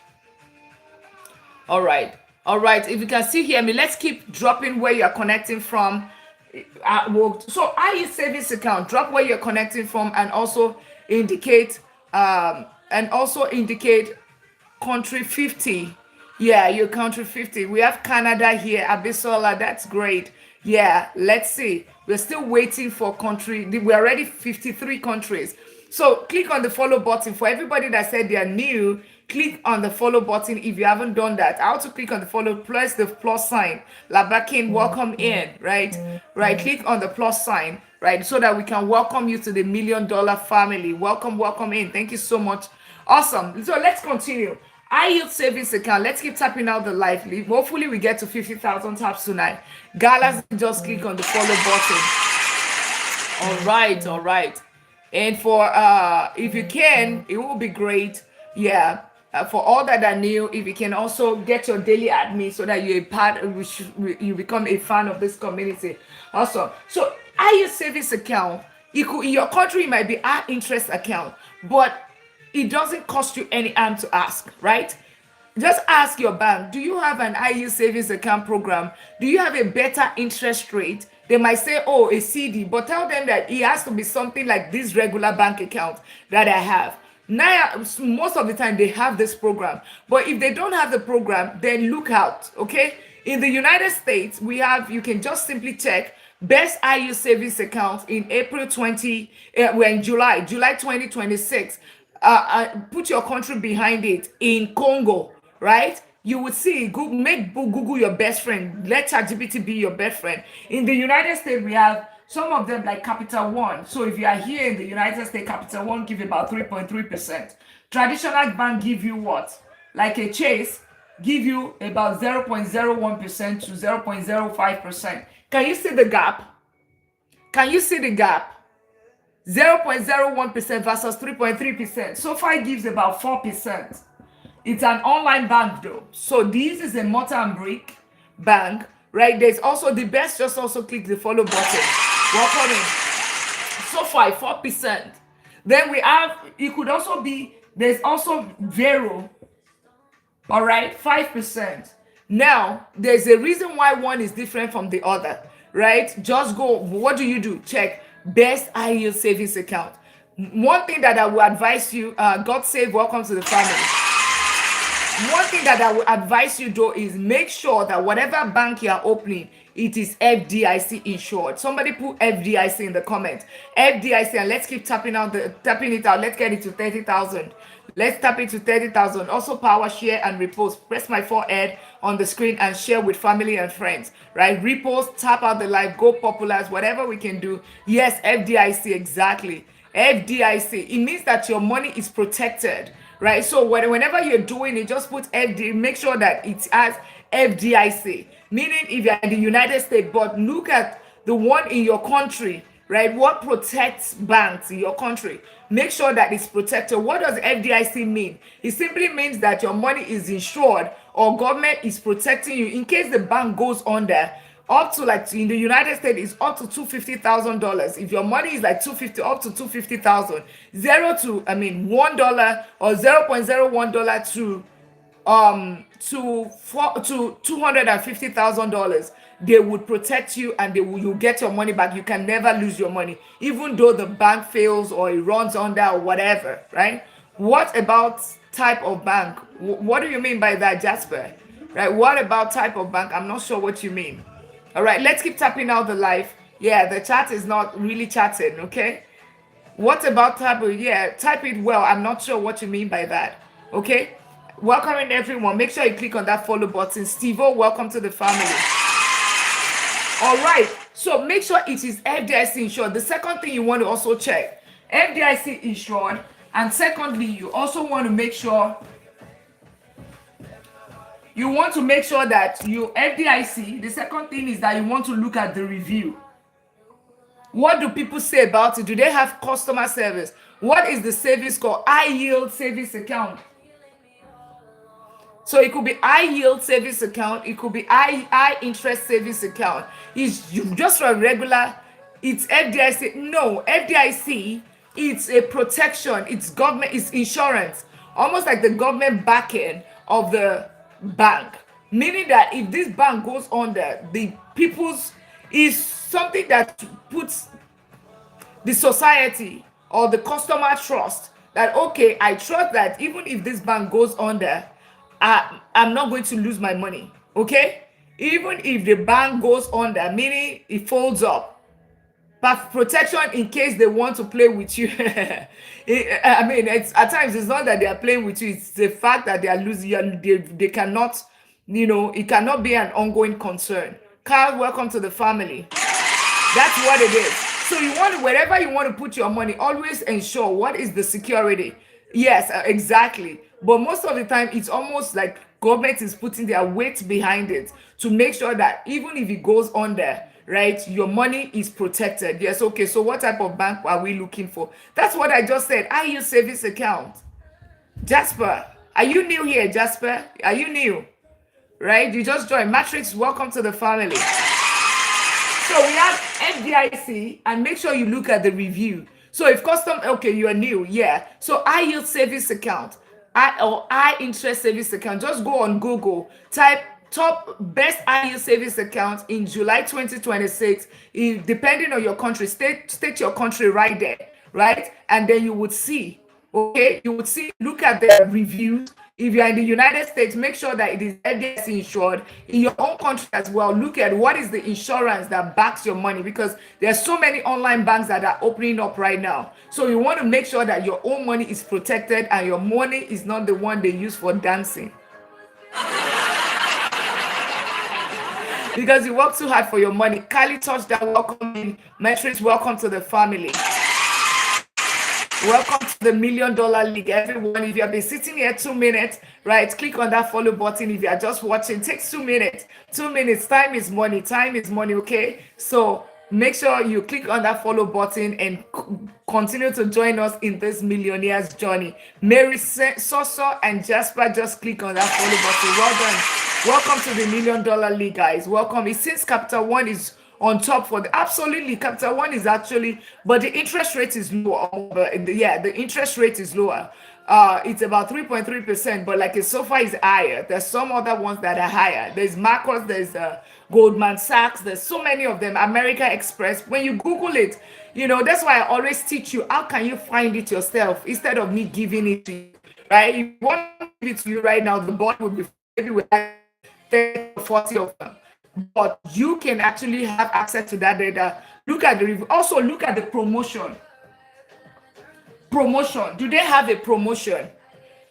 All right. All right. If you can still hear me, let's keep dropping where you're connecting from. So IE savings account, drop where you're connecting from, and also indicate and also indicate country 50. Yeah, your country 50. We have Canada here, Abisola. That's great. Yeah, let's see. We're still waiting for country. We're already 53 countries. So click on the follow button. For everybody that said they are new, click on the follow button if you haven't done that. How to click on the follow plus the plus sign. Labakin, welcome in, right? Right. Click on the plus sign, right? So that we can welcome you to the $1 million family. Welcome, welcome in. Thank you so much. Awesome. So let's continue. I yield savings account. Let's keep tapping out the live lead. Hopefully, we get to 50,000 taps tonight. Galas, just click on the follow button. All right, all right. And for if you can, it will be great. Yeah. For all that are new, if you can also get your daily admin so that you're a part, you become a fan of this community. Awesome. So, I use savings account. In your country, it might be our interest account, but it doesn't cost you any harm to ask, right? Just ask your bank, do you have an IU savings account program? Do you have a better interest rate? They might say, oh, a CD, but tell them that it has to be something like this regular bank account that I have. Now, most of the time they have this program, but if they don't have the program, then look out, okay? In the United States, you can just simply check best IU savings account in April 20, we're in July 2026. Put your country behind it in Congo, right? You would see make Google your best friend. Let ChatGPT be your best friend. In the United States, we have some of them like Capital One. So if you are here in the United States, Capital One give about 3.3%. Traditional bank give you what? Like a Chase give you about 0.01% to 0.05%. Can you see the gap? Can you see the gap? 0.01% versus 3.3%. SoFi gives about 4%. It's an online bank though. So this is a mortar and brick bank, right? There's also the best, just also click the follow button. Welcome in. SoFi, 4%. Then we have, it could also be, there's also Vero, all right, 5%. Now, there's a reason why one is different from the other, right? Just go, what do? Check best high yield savings account. One thing that I will advise you, God save, welcome to the family. One thing that I would advise you though is make sure that whatever bank you are opening, it is FDIC insured. Somebody put FDIC in the comment. FDIC, and let's keep tapping it out. Let's get it to 30,000. Let's tap it to 30,000. Also, power, share, and repost. Press my forehead on the screen and share with family and friends. Right? Repost, tap out the live, go populars, whatever we can do. Yes, FDIC, exactly. FDIC. It means that your money is protected. Right, so whenever you're doing it, just put FD. Make sure that it has FDIC. Meaning, if you're in the United States, but look at the one in your country, right? What protects banks in your country? Make sure that it's protected. What does FDIC mean? It simply means that your money is insured or government is protecting you in case the bank goes under. Up to, like, in the United States, it's up to $250,000. If your money is like 250, up to 250,000, $1 or $0.01 to $250,000, they would protect you and you get your money back. You can never lose your money, even though the bank fails or it runs under or whatever, right? What about type of bank? What do you mean by that, Jasper? Right? What about type of bank? I'm not sure what you mean. All right, let's keep tapping out the live. Yeah, the chat is not really chatting, okay? What about type of, type it well. I'm not sure what you mean by that, okay? Welcoming everyone. Make sure you click on that follow button. Steve-O, welcome to the family. All right, so make sure it is FDIC insured. The second thing you want to also check, FDIC insured. And secondly, you also want to make sure that you FDIC. The second thing is that you want to look at the review. What do people say about it? Do they have customer service? What is the savings called? High yield savings account. So it could be high yield savings account. It could be high interest savings account. It's just a regular. It's FDIC. No, FDIC. It's a protection. It's government. It's insurance. Almost like the government backing of the bank, meaning that if this bank goes under, the people's is something that puts the society or the customer trust that, okay, I trust that even if this bank goes under, I'm not going to lose my money. Okay, even if the bank goes under, meaning it folds up, but protection in case they want to play with you. I mean, it's at times it's not that they are playing with you, it's the fact that they are losing you. They cannot, it cannot be an ongoing concern. Carl, welcome to the family. That's what it is. So you want to, wherever you want to put your money, always ensure what is the security. Yes, exactly. But most of the time, it's almost like government is putting their weight behind it to make sure that even if it goes under, right, your money is protected. Yes, okay. So what type of bank are we looking for? That's what I just said. I use savings account. Jasper, are you new here, Jasper? Are you new? Right? You just joined. Matrix, welcome to the family. So we have FDIC, and make sure you look at the review. So if custom, okay, you are new, yeah. So I yield savings account, I interest savings account. Just go on Google, type top best I yield savings account in July 2026. Depending on your country, state your country right there, right? And then you would see, okay, you would see, look at the reviews. If you're in the United States, make sure that it is FDIC insured. In your own country as well, look at what is the insurance that backs your money, because there's so many online banks that are opening up right now. So you want to make sure that your own money is protected and your money is not the one they use for dancing. Because you work too hard for your money. Kali Touchdown, welcome in. Metrics, welcome to the family. Welcome to the $1 Million League, everyone. If you have been sitting here 2 minutes, right, click on that follow button. If you are just watching, it takes 2 minutes. 2 minutes. Time is money. Time is money, okay? So make sure you click on that follow button and continue to join us in this millionaire's journey. Mary Soso and Jasper, just click on that follow button. Well done. Welcome to the $1 Million League, guys. Welcome. It seems Capital One is on top for the, absolutely, Capital One is actually, but the interest rate is lower. Yeah, the interest rate is lower. It's about 3.3%, but like SoFi is higher. There's some other ones that are higher. There's Marcos, there's Goldman Sachs, there's so many of them. America Express. When you Google it, that's why I always teach you, how can you find it yourself instead of me giving it to you, right? If you want to give it to you right now, the board will be maybe with 30 or 40 of them. But you can actually have access to that data. Look at the review. Also, look at the promotion. Promotion. Do they have a promotion?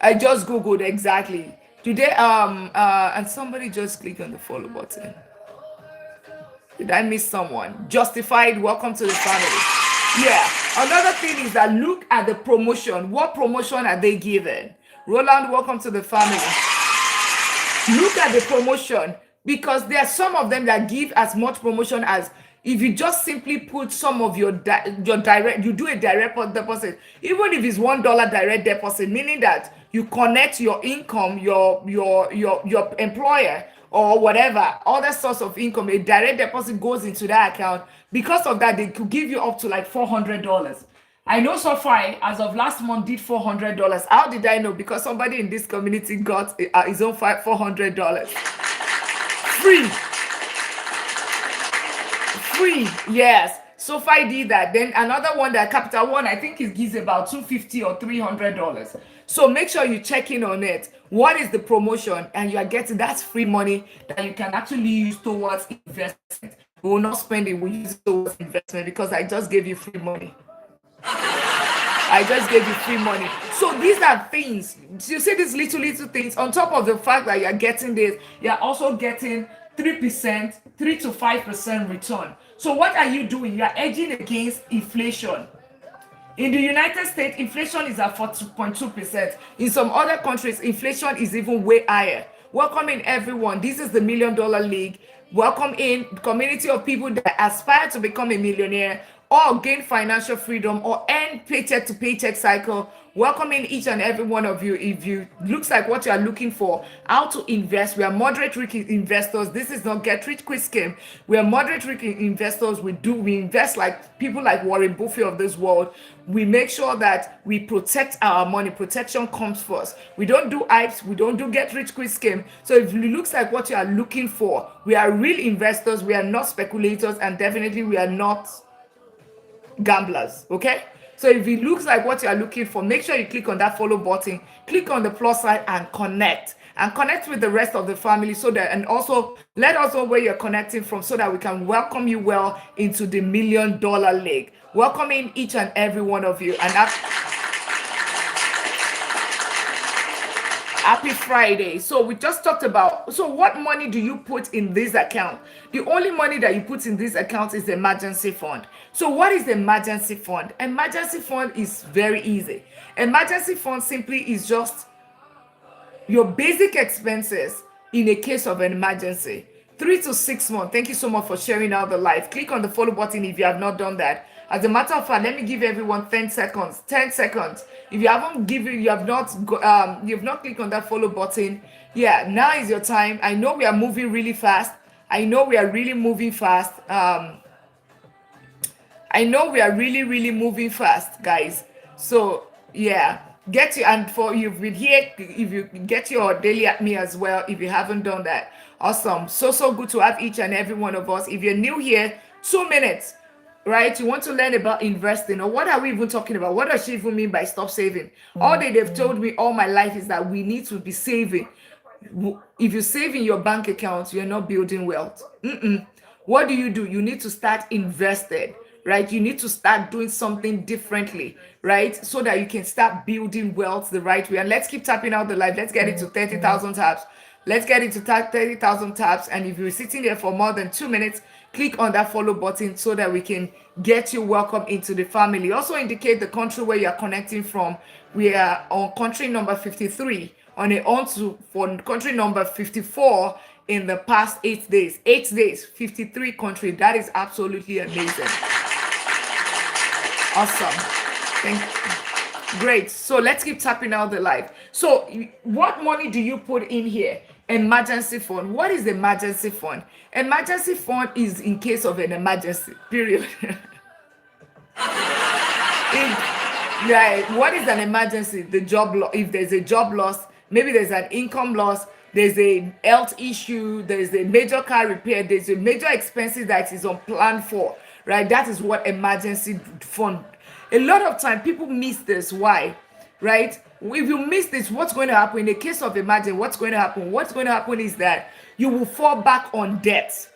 I just Googled exactly. Do they and somebody just click on the follow button. Did I miss someone? Justified, welcome to the family. Yeah. Another thing is that look at the promotion. What promotion are they giving? Roland, welcome to the family. Look at the promotion, because there are some of them that give as much promotion as if you just simply put some of your direct, you do a direct deposit, even if it's $1 direct deposit, meaning that you connect your income, your employer or whatever other source of income, a direct deposit goes into that account. Because of that, they could give you up to like $400. I know SoFi, as of last month, did $400. How did I know? Because somebody in this community got his own $400. Free, yes. SoFi did that. Then another one, that Capital One, I think it gives about $250 or $300. So make sure you check in on it. What is the promotion? And you are getting, that's free money that you can actually use towards investment. We will not spend it, we'll use it towards investment, because I just gave you free money. I just gave you free money. So these are things. You see these little things on top of the fact that you're getting this, you're also getting 3%, 3 to 5% return. So what are you doing? You're edging against inflation. In the United States, inflation is at 4.2%. In some other countries, inflation is even way higher. Welcome in, everyone. This is the $1 Million League. Welcome in, community of people that aspire to become a millionaire. or gain financial freedom or end paycheck to paycheck cycle, welcoming each and every one of you. If you looks like what you are looking for, how to invest, we are moderate risk investors. This is not get rich quick scheme. We are moderate risk investors. We invest like people like Warren Buffett of this world. We make sure that we protect our money. Protection comes first. We don't do hypes. We don't do get rich quick scheme. So if it looks like what you are looking for, we are real investors. We are not speculators, and definitely we are not gamblers. Okay, so if it looks like what you are looking for, make sure you click on that follow button, click on the plus sign, and connect with the rest of the family, so that, and also let us know where you're connecting from, so that we can welcome you well into the $1,000,000 league, welcoming each and every one of you. And happy Friday. So we just talked about, so what money do you put in this account? The only money that you put in this account is the emergency fund. So what is the emergency fund? Emergency fund is very easy. Emergency fund simply is just your basic expenses in a case of an emergency. 3 to 6 months. Thank you so much for sharing out the live. Click on the follow button if you have not done that. As a matter of fact, let me give everyone 10 seconds. 10 seconds. If you haven't given, you have not clicked on that follow button. Yeah, now is your time. I know we are moving really fast. I know we are really moving fast. I know we are really, really moving fast, guys. So yeah, get you, and for you've been here, if you get your daily at me as well, if you haven't done that, awesome. So good to have each and every one of us. If you're new here, 2 minutes. Right, you want to learn about investing, or what are we even talking about? What does she even mean by stop saving? All they've told me all my life is that we need to be saving. If you save in your bank account, you're not building wealth. What do? You need to start investing, right? You need to start doing something differently, right? So that you can start building wealth the right way. And let's keep tapping out the live. Let's get into 30,000 taps. Let's get into 30,000 taps. And if you're sitting there for more than 2 minutes, click on that follow button so that we can get you welcome into the family. Also indicate the country where you are connecting from. We are on country number 53, for country number 54 in the past 8 days. 8 days, 53 country. That is absolutely amazing. Awesome. Great. So let's keep tapping out the live. So what money do you put in here? Emergency fund. What is emergency fund? Emergency fund is in case of an emergency, period. What is an emergency? The job loss. If there's a job loss, maybe there's an income loss, there's a health issue, there's a major car repair, there's a major expenses that is unplanned for, right? That is what emergency fund. A lot of time people miss this. Why? Right? If you miss this, what's going to happen in the case of emergency? What's going to happen? What's going to happen is that you will fall back on debt,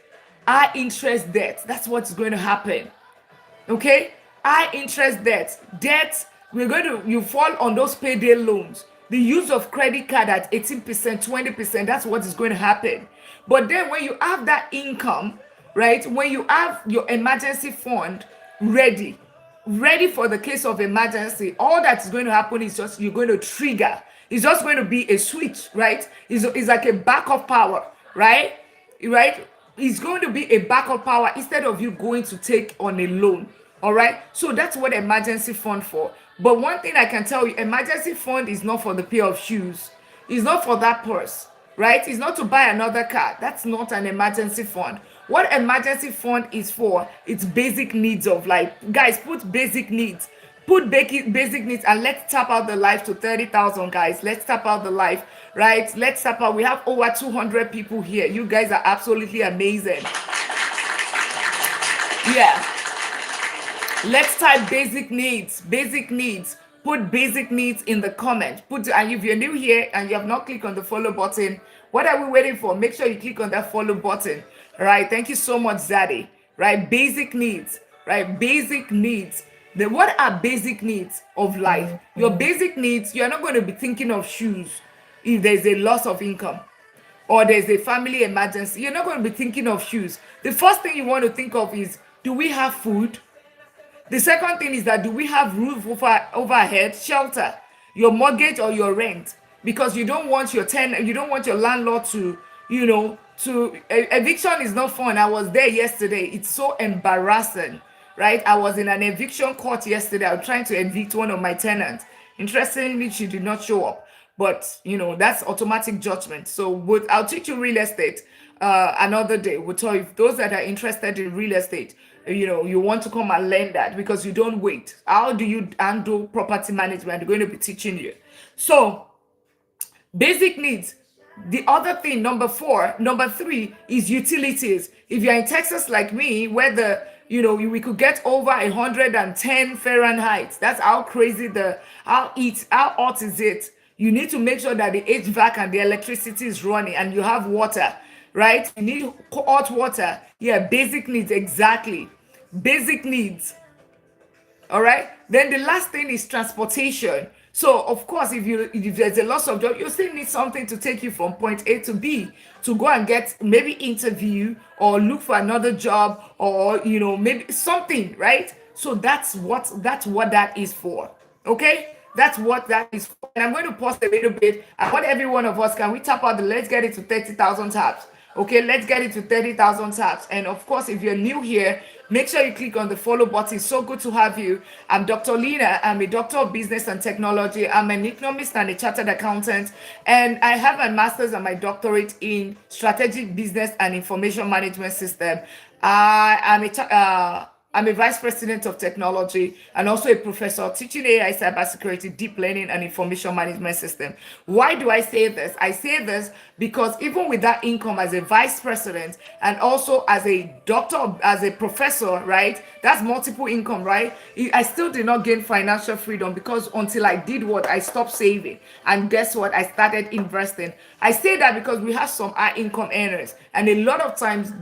high interest debt. That's what's going to happen. Okay, high interest debt. You fall on those payday loans. The use of credit card at 18%, 20%. That's what is going to happen. But then when you have that income, right? When you have your emergency fund ready for the case of emergency, all that is going to happen is just you're going to trigger. It's just going to be a switch, right? It's like a backup power, right? It's going to be a backup power instead of you going to take on a loan. All right, so that's what emergency fund for. But one thing I can tell you, emergency fund is not for the pair of shoes. It's not for that purse, right? It's not to buy another car. That's not an emergency fund. What emergency fund is for, it's basic needs of life. Guys, put basic needs. Put basic needs, and let's tap out the life to 30,000, guys. Let's tap out the life, right? Let's tap out. We have over 200 people here. You guys are absolutely amazing. Yeah. Let's type basic needs. Put basic needs in the comment. And if you're new here and you have not clicked on the follow button, what are we waiting for? Make sure you click on that follow button. All right, thank you so much, Zaddy. Right, basic needs. Right, basic needs. What are basic needs of life? Your basic needs, you're not going to be thinking of shoes if there's a loss of income or there's a family emergency. You're not going to be thinking of shoes. The first thing you want to think of is, do we have food? The second thing is that, do we have roof overhead, shelter, your mortgage or your rent? Because you don't want your landlord to eviction is not fun. I was there yesterday. It's so embarrassing, right? I was in an eviction court yesterday. I was trying to evict one of my tenants. Interestingly, she did not show up. But that's automatic judgment. So I'll teach you real estate another day. We'll tell you those that are interested in real estate, you want to come and learn that because you don't wait. How do you handle property management? I'm going to be teaching you. So basic needs. The other thing, number three is utilities. If you're in Texas like me, where we could get over 110 Fahrenheit. That's how crazy how hot is it? You need to make sure that the HVAC and the electricity is running and you have water, right? You need hot water. Yeah, basic needs, exactly. Basic needs. All right. Then the last thing is transportation. So of course, if there's a loss of job, you still need something to take you from point A to B to go and get maybe interview or look for another job or maybe something, right? So that's what that is for. Okay. That's what that is for. And I'm going to pause a little bit. I want every one of us, can we tap out let's get it to 30,000 taps. Okay, let's get it to 30,000 taps. And of course, if you're new here, make sure you click on the follow button. It's so good to have you. I'm Dr. Lina. I'm a doctor of business and technology. I'm an economist and a chartered accountant. And I have my master's and my doctorate in strategic business and information management system. I'm a vice president of technology and also a professor teaching AI, cybersecurity, deep learning, and information management system. Why do I say this? I say this because even with that income as a vice president and also as a doctor, as a professor, right? That's multiple income, right? I still did not gain financial freedom because until I did what? I stopped saving. And guess what? I started investing. I say that because we have some high income earners. And a lot of times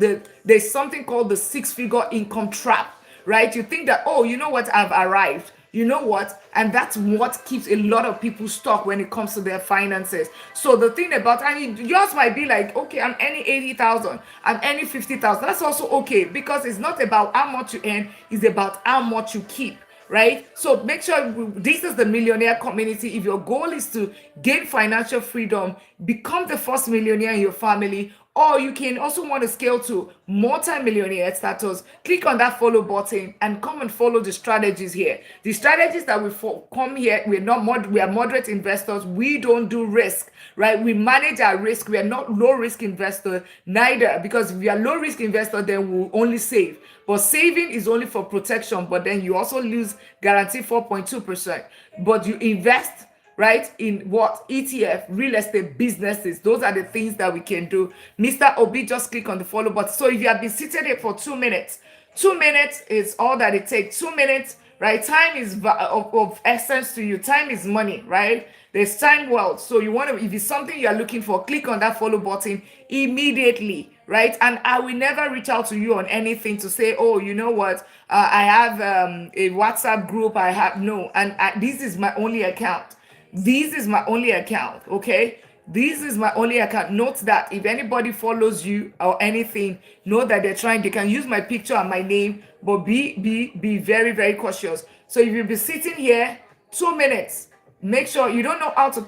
there's something called the 6-figure income trap. Right? You think that, oh, you know what, I've arrived. You know what? And that's what keeps a lot of people stuck when it comes to their finances. So the thing about, yours might be like, okay, I'm earning 80,000, I'm earning 50,000. That's also okay because it's not about how much you earn, it's about how much you keep. Right? So make sure this is the millionaire community. If your goal is to gain financial freedom, become the first millionaire in your family, or you can also want to scale to multi-millionaire status, click on that follow button and come and follow the strategies here. The strategies that we come here, we are moderate investors. We don't do risk, right? We manage our risk. We are not low risk investor neither, because if we are low risk investor, then we'll only save. But saving is only for protection, but then you also lose guaranteed 4.2%. But you invest, right, in what? ETF, real estate, businesses. Those are the things that we can do. Mr. Obi, just click on the follow button. So if you have been seated here for 2 minutes, 2 minutes is all that it takes. 2 minutes, right? Time is of essence to you. Time is money, right? There's time wealth. So you want to, if it's something you're looking for, click on that follow button immediately, right? And I will never reach out to you on anything to say, oh, you know what? I have a WhatsApp group. No. And this is my only account. This is my only account, okay? This is my only account. Note that if anybody follows you or anything, know that they can use my picture and my name, but be very, very cautious. So if you'll be sitting here 2 minutes, make sure you don't know how to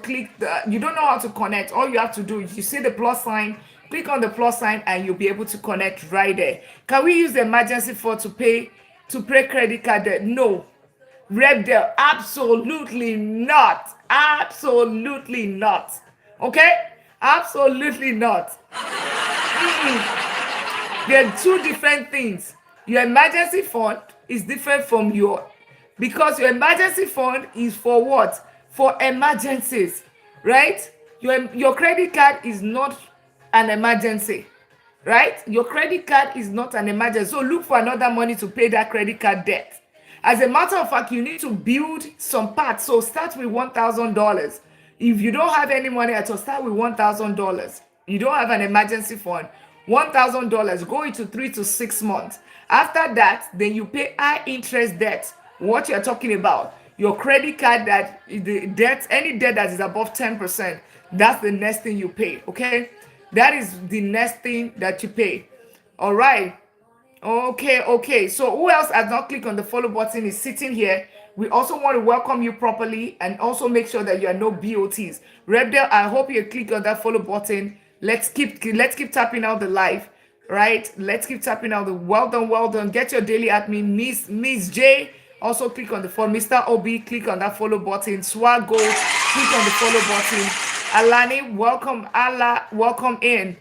you don't know how to connect. All you have to do is you see the plus sign, click on the plus sign, and you'll be able to connect right there. Can we use the emergency fund to pay credit card debt? No. Rebdell, absolutely not. Absolutely not. Okay? Absolutely not. There are two different things. Your emergency fund is different from because your emergency fund is for what? For emergencies, right? Your credit card is not an emergency, right? Your credit card is not an emergency. So look for another money to pay that credit card debt. As a matter of fact, you need to build some parts. So start with $1,000. If you don't have any money at all, start with $1,000. You don't have an emergency fund. $1,000, go into 3 to 6 months. After that, then you pay high interest debt. What you're talking about, your credit card any debt that is above 10%, that's the next thing you pay. Okay, that is the next thing that you pay. All right. Okay. So who else has not clicked on the follow button is sitting here. We also want to welcome you properly and also make sure that you are no BOTs. Rebdell, I hope you click on that follow button. Let's keep tapping out the live. right? Let's keep tapping out the well done, well done. Get your daily at me, Miss J. Also click on the follow. Mr. Obi, click on that follow button. Swag Gold, click on the follow button. Alani, welcome. Allah, welcome in.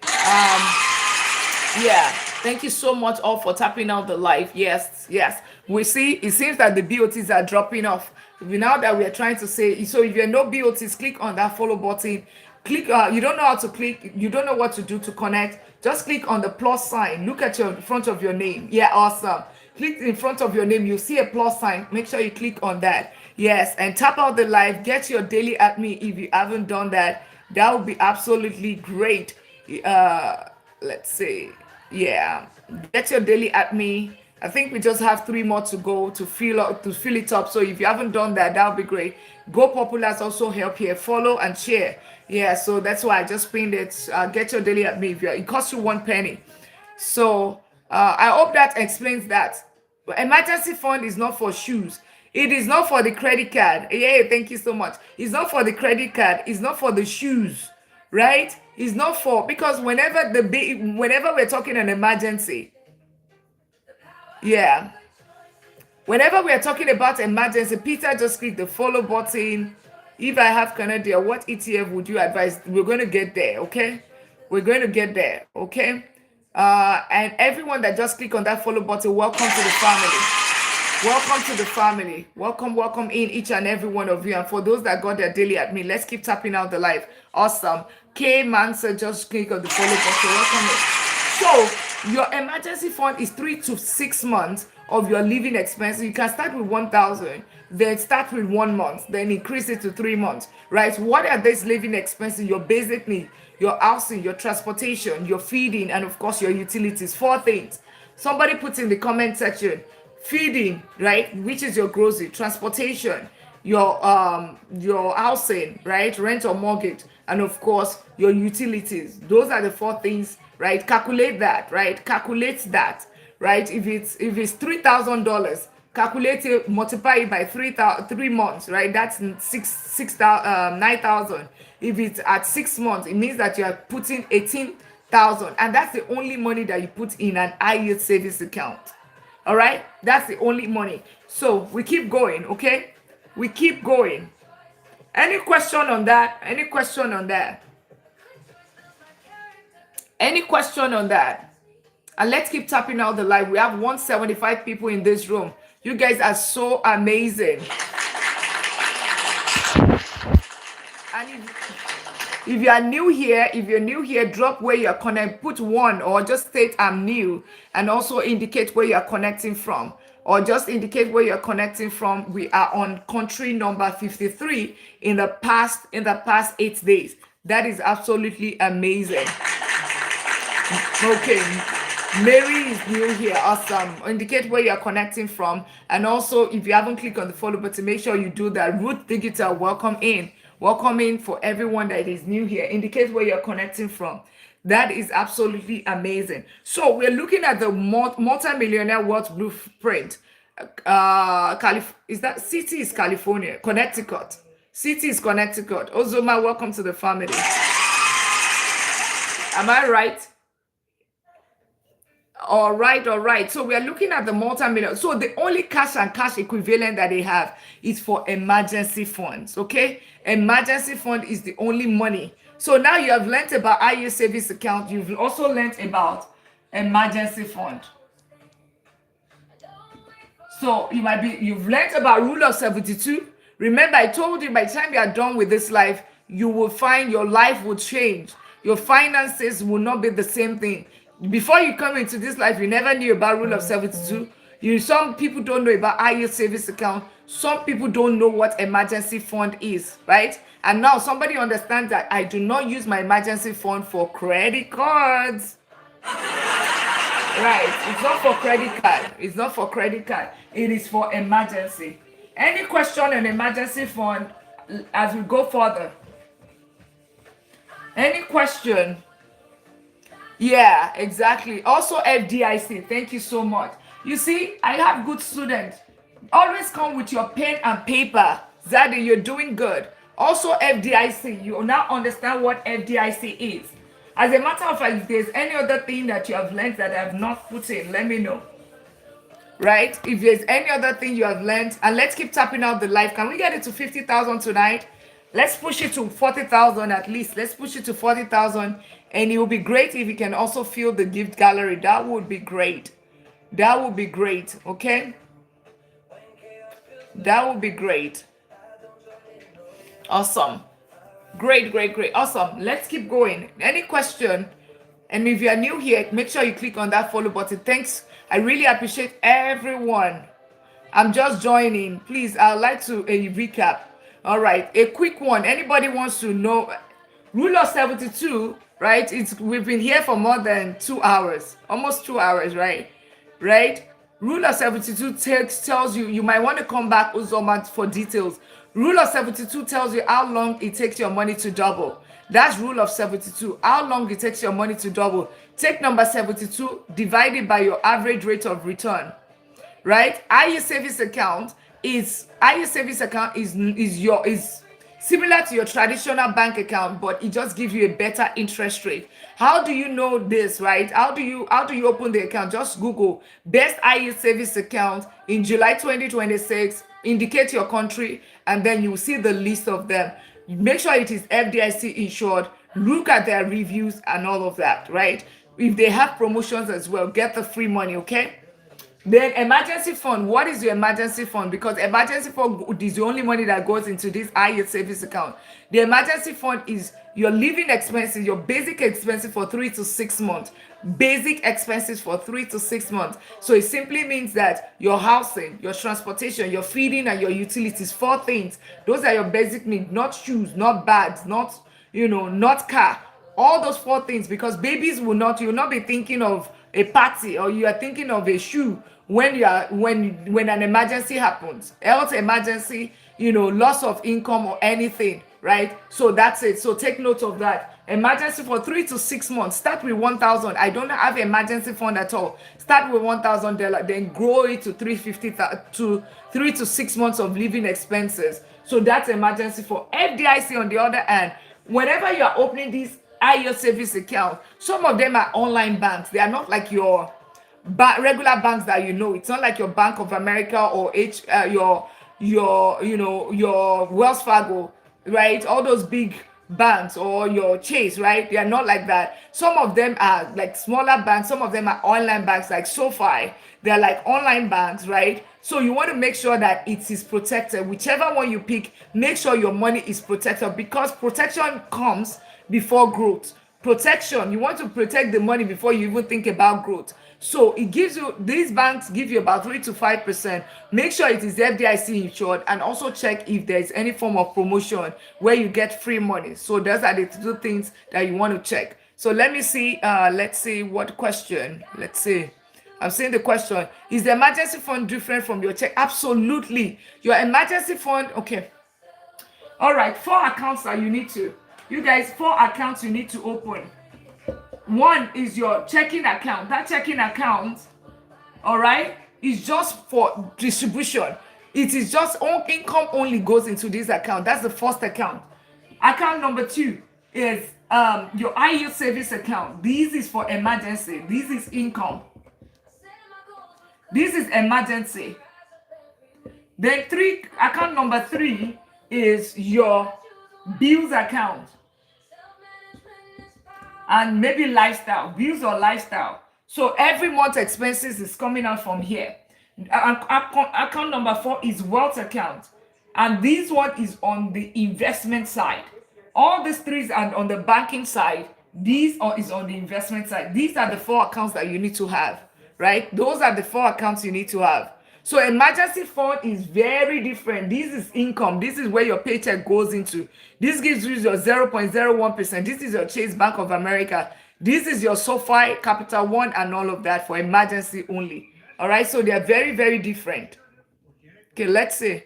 Yeah, thank you so much all for tapping out the live. Yes, yes. We see it seems that the BOTs are dropping off. Now that we are trying to say, so if you're no BOTs, click on that follow button. Click, you don't know how to click, you don't know what to do to connect. Just click on the plus sign. Look at your front of your name. Yeah, awesome. Click in front of your name, you see a plus sign. Make sure you click on that. Yes, and tap out the live. Get your daily at me if you haven't done that. That would be absolutely great. Let's see. Yeah, get your daily at me. I think we just have 3 more to go to fill it up. So if you haven't done that, that would be great. Go Populars also help here. Follow and share. Yeah, so that's why I just pinned it. Get your daily at me. If it costs you 1 penny. So I hope that explains that. Emergency fund is not for shoes. It is not for the credit card. Yeah, thank you so much. It's not for the credit card. It's not for the shoes, right? It's not for, because whenever we're talking an emergency, yeah, whenever we're talking about emergency, Peter just click the follow button. If I have Canada, what ETF would you advise? We're going to get there, okay? We're going to get there, okay? And everyone that just click on that follow button, welcome to the family. Welcome to the family. Welcome in each and every one of you. And for those that got their daily at me, let's keep tapping out the live. Awesome. K Mansa, just click on the follow button. Welcome in. So your emergency fund is 3 to 6 months of your living expenses. You can start with 1,000, then start with 1 month, then increase it to 3 months, right? What are these living expenses? Your basic needs, your housing, your transportation, your feeding, and of course your utilities. 4 things. Somebody put in the comment section. Feeding, right, which is your grocery, transportation, your housing, right, rent or mortgage, and of course your utilities. Those are the 4 things, right? Calculate that, right? Calculate that, right? If it's $3,000, calculate it, multiply it by 3 months, right? That's 9,000. If it's at 6 months, it means that you are putting 18,000, and that's the only money that you put in an high yield savings account. All right, that's the only money. So we keep going, okay? We keep going. Any question on that? Any question on that? Any question on that? And let's keep tapping out the live. We have 175 people in this room. You guys are so amazing. And if you are new here, drop where you're connecting, put 1 or just state I'm new, and also indicate where you're connecting from, or just indicate where you're connecting from. We are on country number 53 in the past 8 days. That is absolutely amazing. Okay, Mary is new here. Awesome. Indicate where you're connecting from, and also if you haven't clicked on the follow button, make sure you do that. Root Digital, welcome in. Welcome in for everyone that is new here. Indicate where you're connecting from. That is absolutely amazing. So we're looking at the multi-millionaire wealth blueprint. Is that city is California, Connecticut. City is Connecticut. Ozoma, welcome to the family. Am I right? All right. So we are looking at the multi-million. So the only cash and cash equivalent that they have is for emergency funds. Okay, emergency fund is the only money. So now you have learned about IU savings account. You've also learned about emergency fund. So you've learned about rule of 72. Remember, I told you by the time you are done with this life, you will find your life will change. Your finances will not be the same thing. Before you come into this life, you never knew about rule of 72. Some people don't know about IU savings account. Some people don't know what emergency fund is, right? And now somebody understands that I do not use my emergency fund for credit cards. Right, it's not for credit card. It's not for credit card. It is for emergency. Any question on emergency fund as we go further? Any question? Yeah, exactly. Also FDIC. Thank you so much. You see, I have good students. Always come with your pen and paper. Zadie, you're doing good. Also FDIC. You now understand what FDIC is. As a matter of fact, if there's any other thing that you have learned that I have not put in, let me know. Right? If there's any other thing you have learned, and let's keep tapping out the life. Can we get it to 50,000 tonight? Let's push it to 40,000 at least. Let's push it to 40,000. And it will be great if you can also fill the gift gallery. That would be great. That would be great. Okay? That would be great. Awesome. Great, great, great. Awesome. Let's keep going. Any question? And if you are new here, make sure you click on that follow button. Thanks. I really appreciate everyone. I'm just joining. Please, I'd like to recap. All right. A quick one. Anybody wants to know rule of 72, right? We've been here for more than 2 hours. Almost 2 hours, right? Right? Rule of 72 tells you, you might want to come back, Uzoma, for details. Rule of 72 tells you how long it takes your money to double. That's rule of 72. How long it takes your money to double. Take number 72, divide it by your average rate of return. Right? IU savings account is similar to your traditional bank account, but it just gives you a better interest rate. How do you know this, right? How do you open the account? Just Google best IU savings account in July 2026, indicate your country, and then you will see the list of them. Make sure it is FDIC insured, look at their reviews and all of that, right? If they have promotions as well, get the free money, okay? Then emergency fund. What is your emergency fund? Because emergency fund is the only money that goes into this IU savings account. The emergency fund is your living expenses, your basic expenses for 3 to 6 months. Basic expenses for 3 to 6 months. So it simply means that your housing, your transportation, your feeding, and your utilities, 4 things. Those are your basic needs. Not shoes, not bags, not not car. All those 4 things, because babies you'll not be thinking of a party, or you are thinking of a shoe when an emergency happens, health emergency, loss of income or anything, right? So that's it. So take note of that. Emergency for 3 to 6 months. Start with 1,000. I don't have emergency fund at all. Start with $1,000, then grow it to 350 to 3 to 6 months of living expenses. So that's emergency for FDIC. On the other hand, whenever you are opening these IO savings account, some of them are online banks. They are not like your regular banks that It's not like your Bank of America or your Wells Fargo, right? All those big banks, or your Chase, right? They are not like that. Some of them are like smaller banks. Some of them are online banks like SoFi. They're like online banks, right? So you want to make sure that it is protected. Whichever one you pick, make sure your money is protected, because protection comes before growth. Protection, you want to protect the money before you even think about growth. So it gives you, these banks give you about 3 to 5%. Make sure it is FDIC insured, and also check if there is any form of promotion where you get free money. So those are the 2 things that you want to check. So let me see, let's see what question. Let's see. I'm saying the question, is the emergency fund different from your check? Absolutely. Your emergency fund, okay. All right, 4 accounts that you need to. You guys, 4 accounts you need to open. One is your checking account. That checking account, all right, is just for distribution. It is just income only goes into this account. That's the first account. Account number 2 is your IU savings account. This is for emergency. This is income. This is emergency. Then account number 3 is your bills account, and maybe lifestyle, bills or lifestyle. So every month expenses is coming out from here. Account number 4 is wealth account, and this one is on the investment side. All these 3 are on the banking side. Is on the investment side. These are the 4 accounts that you need to have, right? Those are the 4 accounts you need to have. So emergency fund is very different. This is income. This is where your paycheck goes into. This gives you your 0.01%. This is your Chase, Bank of America. This is your SoFi, Capital One, and all of that for emergency only. All right, so they are very, very different. Okay, let's see.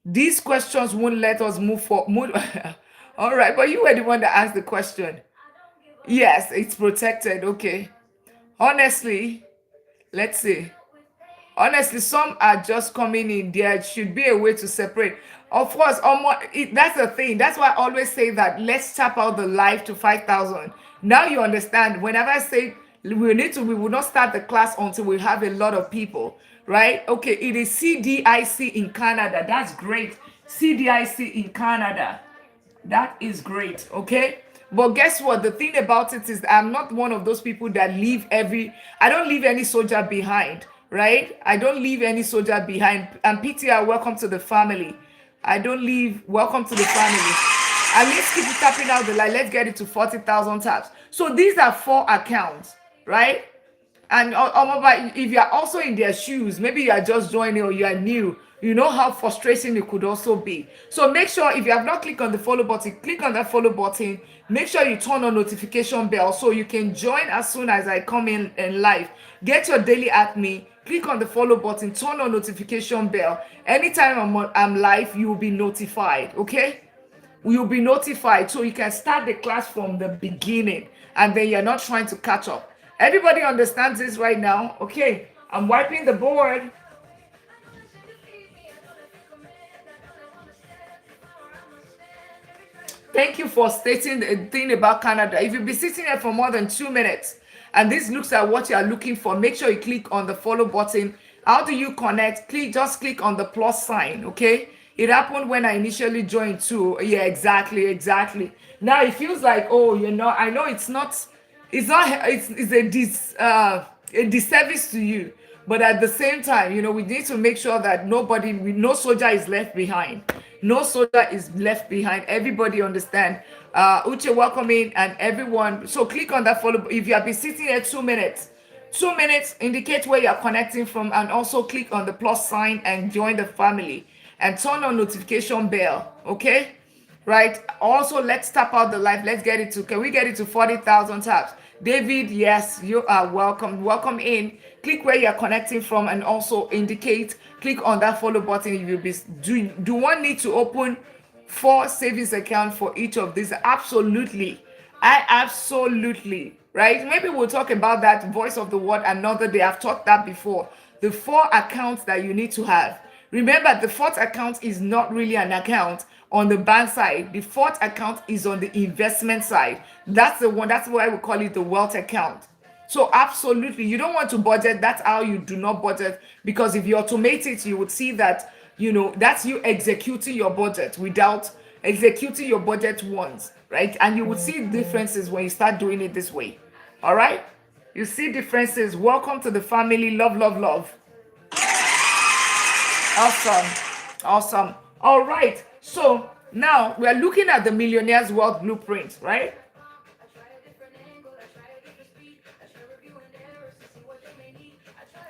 These questions won't let us move forward. All right, but you were the one that asked the question. Yes, it's protected. Okay. Honestly, let's see. Honestly, some are just coming in. There should be a way to separate. Of course, that's the thing. That's why I always say that let's tap out the live to 5,000. Now you understand. Whenever I say we will not start the class until we have a lot of people, right? Okay, it is CDIC in Canada. That's great. CDIC in Canada. That is great, okay? But guess what? The thing about it is I'm not one of those people that I don't leave any soldier behind, right? I don't leave any soldier behind. And PTR, welcome to the family. I don't leave, welcome to the family. And let's keep tapping out the line. Let's get it to 40,000 taps. So these are 4 accounts, right? And if you are also in their shoes, maybe you are just joining or you are new, you know how frustrating it could also be. So make sure if you have not clicked on the follow button, click on that follow button. Make sure you turn on notification bell so you can join as soon as I come in live. Get your daily at me. Click on the follow button, turn on notification bell. Anytime I'm live, you will be notified, okay? You'll be notified so you can start the class from the beginning and then you're not trying to catch up. Everybody understands this right now? Okay, I'm wiping the board. Thank you for stating the thing about Canada. If you've been sitting there for more than 2 minutes and this looks like what you are looking for, make sure you click on the follow button. How do you connect? Just click on the plus sign, okay? It happened when I initially joined too. Yeah, exactly. Now it feels like, oh, I know it's a disservice to you, but at the same time, we need to make sure that no soldier is left behind. No soldier is left behind. Everybody understand. Uche, welcome in, and everyone. So click on that follow. If you have been sitting here 2 minutes, 2 minutes, indicate where you are connecting from, and also click on the plus sign and join the family, and turn on notification bell. Okay. Right. Also, let's tap out the live. Can we get it to 40,000 taps? David, yes, you are welcome. Welcome in. Click where you're connecting from and also click on that follow button. If you do one need to open 4 savings accounts for each of these? Absolutely. Absolutely. Right. Maybe we'll talk about that voice of the word another day. I've talked that before. The 4 accounts that you need to have. Remember, the 4th account is not really an account on the bank side. The 4th account is on the investment side. That's the one. That's why we call it the wealth account. So absolutely, you don't want to budget. That's how you do not budget, because if you automate it, you would see that, that's you executing your budget without executing your budget once, right? And you would see differences when you start doing it this way. All right? You see differences. Welcome to the family. Love, love, love. Awesome. All right. So now we are looking at the Millionaire's Wealth Blueprint, right?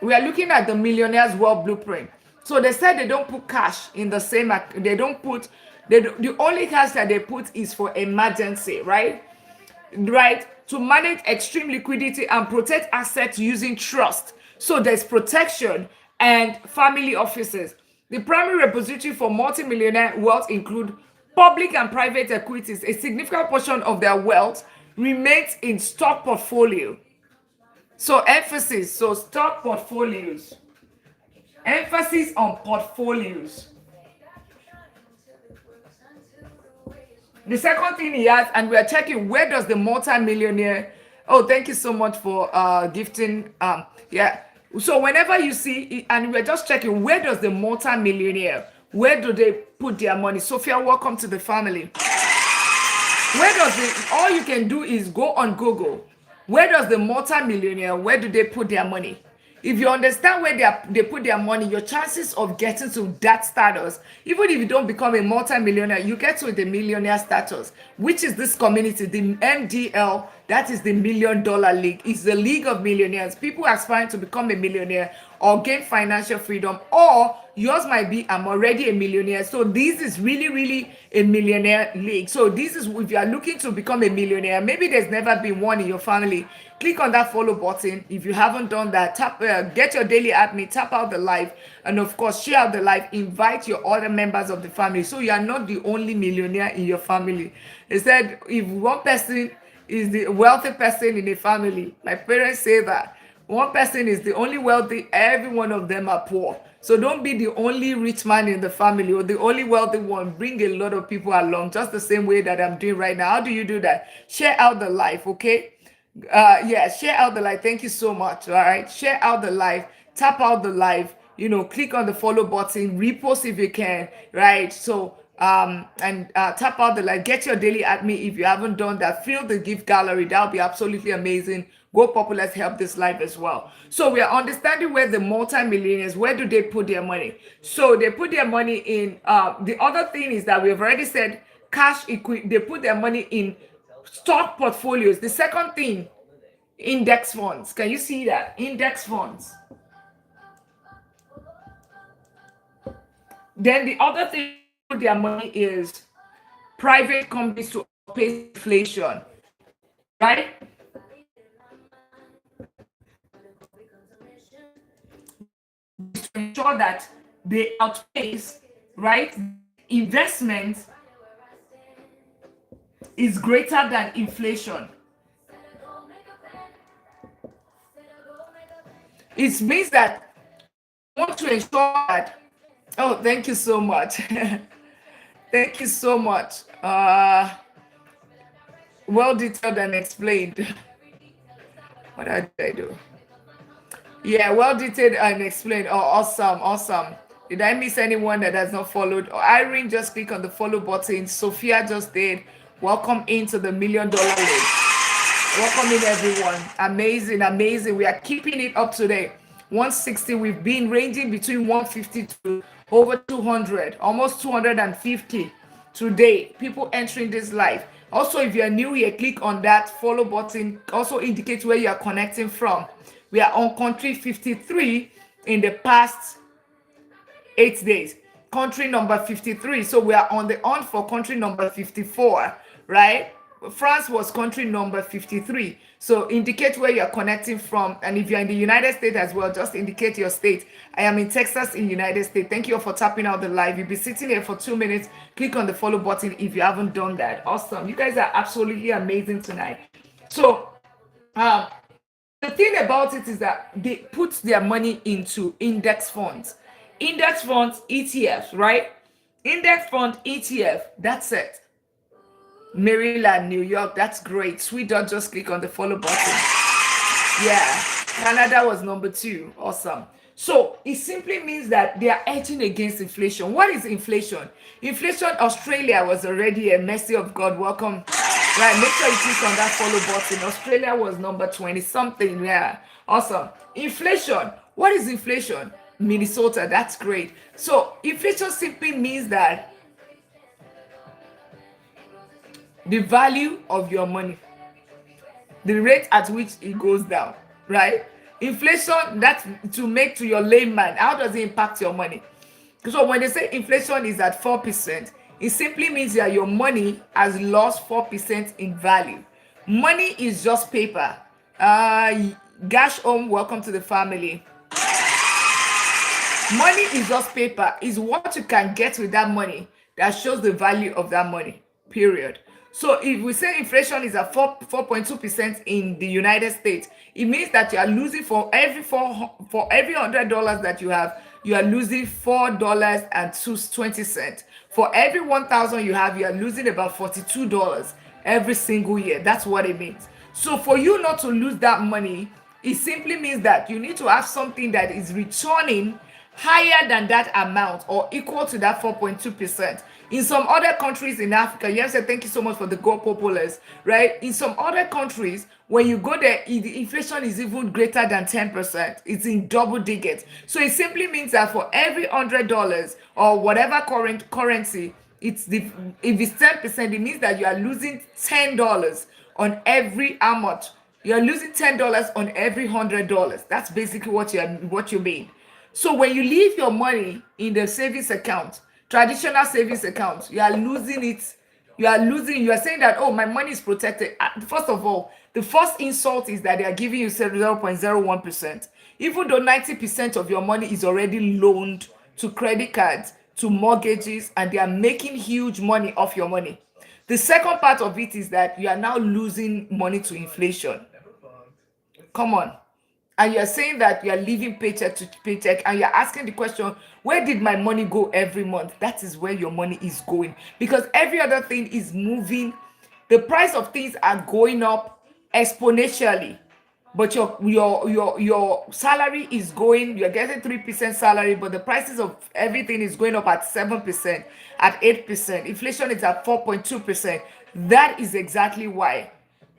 We are looking at the Millionaire's Wealth Blueprint. So they said they don't put cash in the same. The only cash that they put is for emergency, right? Right. To manage extreme liquidity and protect assets using trust. So there's protection and family offices. The primary repository for multimillionaire wealth include public and private equities. A significant portion of their wealth remains in stock portfolio. So stock portfolios. Emphasis on portfolios. The second thing he has, and we are checking, where does the multimillionaire? Oh, thank you so much for gifting. Yeah. So whenever you see, and we're just checking, where does the multimillionaire, where do they put their money? Sophia, welcome to the family. All you can do is go on Google. Where does the multimillionaire, where do they put their money? If you understand where they put their money, your chances of getting to that status, even if you don't become a multimillionaire, you get to the millionaire status, which is this community, the MDL. That is the $1 Million League. It's the League of Millionaires. People aspiring to become a millionaire or gain financial freedom, or yours might be, I'm already a millionaire. So this is really, really a millionaire league. So this is, if you are looking to become a millionaire, maybe there's never been one in your family, click on that follow button. If you haven't done that, get your daily admin, tap out the live, and of course, share out the live, invite your other members of the family. So you are not the only millionaire in your family. They said, if one person is the wealthy person in the family, my parents say that, One person is the only wealthy, every one of them are poor. So don't be the only rich man in the family or the only wealthy one. Bring a lot of people along, just the same way that I'm doing right now. How do you do that? Share out the life, okay? Yeah, share out the life. Thank you so much. All right, share out the life, tap out the life. Click on the follow button, repost if you can, right? So and tap out the life. Get your daily at me if you haven't done that. Fill the gift gallery. That'll be absolutely amazing. Go Purple, let's help this life as well. So we are understanding where the multimillionaires, where do they put their money? So they put their money in. The other thing is that we've already said cash equi. They put their money in stock portfolios. The second thing, index funds. Can you see that? Index funds. Then the other thing they put their money is private companies to outpace inflation, right? To ensure that they outpace, right? Investment is greater than inflation. It means that you want to ensure that. Oh, thank you so much. Thank you so much. Well detailed and explained. What did I do? Yeah, well detailed and explained. Oh, awesome, awesome. Did I miss anyone that has not followed? Oh, Irene just click on the follow button. Sophia just did. Welcome into the $1,000,000 list. Welcome in, everyone. Amazing, amazing. We are keeping it up today. 160. We've been ranging between 150 to over 200, almost 250 today. People entering this live. Also, if you're new here, click on that follow button. Also indicate where you are connecting from. We are on country 53 in the past 8 days. Country number 53. So we are on for country number 54, right? France was country number 53. So indicate where you're connecting from. And if you're in the United States as well, just indicate your state. I am in Texas in United States. Thank you all for tapping out the live. You'll be sitting here for 2 minutes. Click on the follow button if you haven't done that. Awesome. You guys are absolutely amazing tonight. So um, the thing about it is that they put their money into index funds. Index funds, ETFs, right? Index fund, ETF, that's it. Maryland, New York, that's great. Sweet dot, just click on the follow button. Yeah, Canada was number 2. Awesome. So it simply means that they are edging against inflation. What is inflation? Inflation, Australia was already a mercy of God. Welcome. Right, make sure you click on that follow button. Australia was number 20 something. Yeah, awesome. Inflation. What is inflation? Minnesota, that's great. So inflation simply means that the value of your money, the rate at which it goes down, right? Inflation, that's to make to your layman. How does it impact your money? So when they say inflation is at 4%, it simply means that your money has lost 4% in value. Money is just paper. Gash Home, welcome to the family. Money is just paper. Is what you can get with that money that shows the value of that money. Period. So if we say inflation is at 4.2% in the United States, it means that you are losing for every $100 that you are losing $4.20. For every 1,000 you have, you are losing about $42 every single year. That's what it means. So for you not to lose that money, it simply means that you need to have something that is returning higher than that amount or equal to that 4.2%. In some other countries in Africa, you have said thank you so much for the Go Populars, right? In some other countries, when you go there, the inflation is even greater than 10%. It's in double digits. So it simply means that for every $100 or whatever current currency, if it's 10%, it means that you are losing $10 on every how much? You're losing $10 on every $100. That's basically what you mean. So when you leave your money in the savings account, traditional savings account, you are losing it. You are saying that, oh, my money is protected. First of all, the first insult is that they are giving you 0.01%. Even though 90% of your money is already loaned to credit cards, to mortgages, and they are making huge money off your money. The second part of it is that you are now losing money to inflation. Come on. and you're saying that you're living paycheck to paycheck, and you're asking the question, where did my money go every month? That is where your money is going, because every other thing is moving. The price of things are going up exponentially, but your salary is going, you're getting 3% salary, but the prices of everything is going up at 7%, at 8%. Inflation is at 4.2%. That is exactly why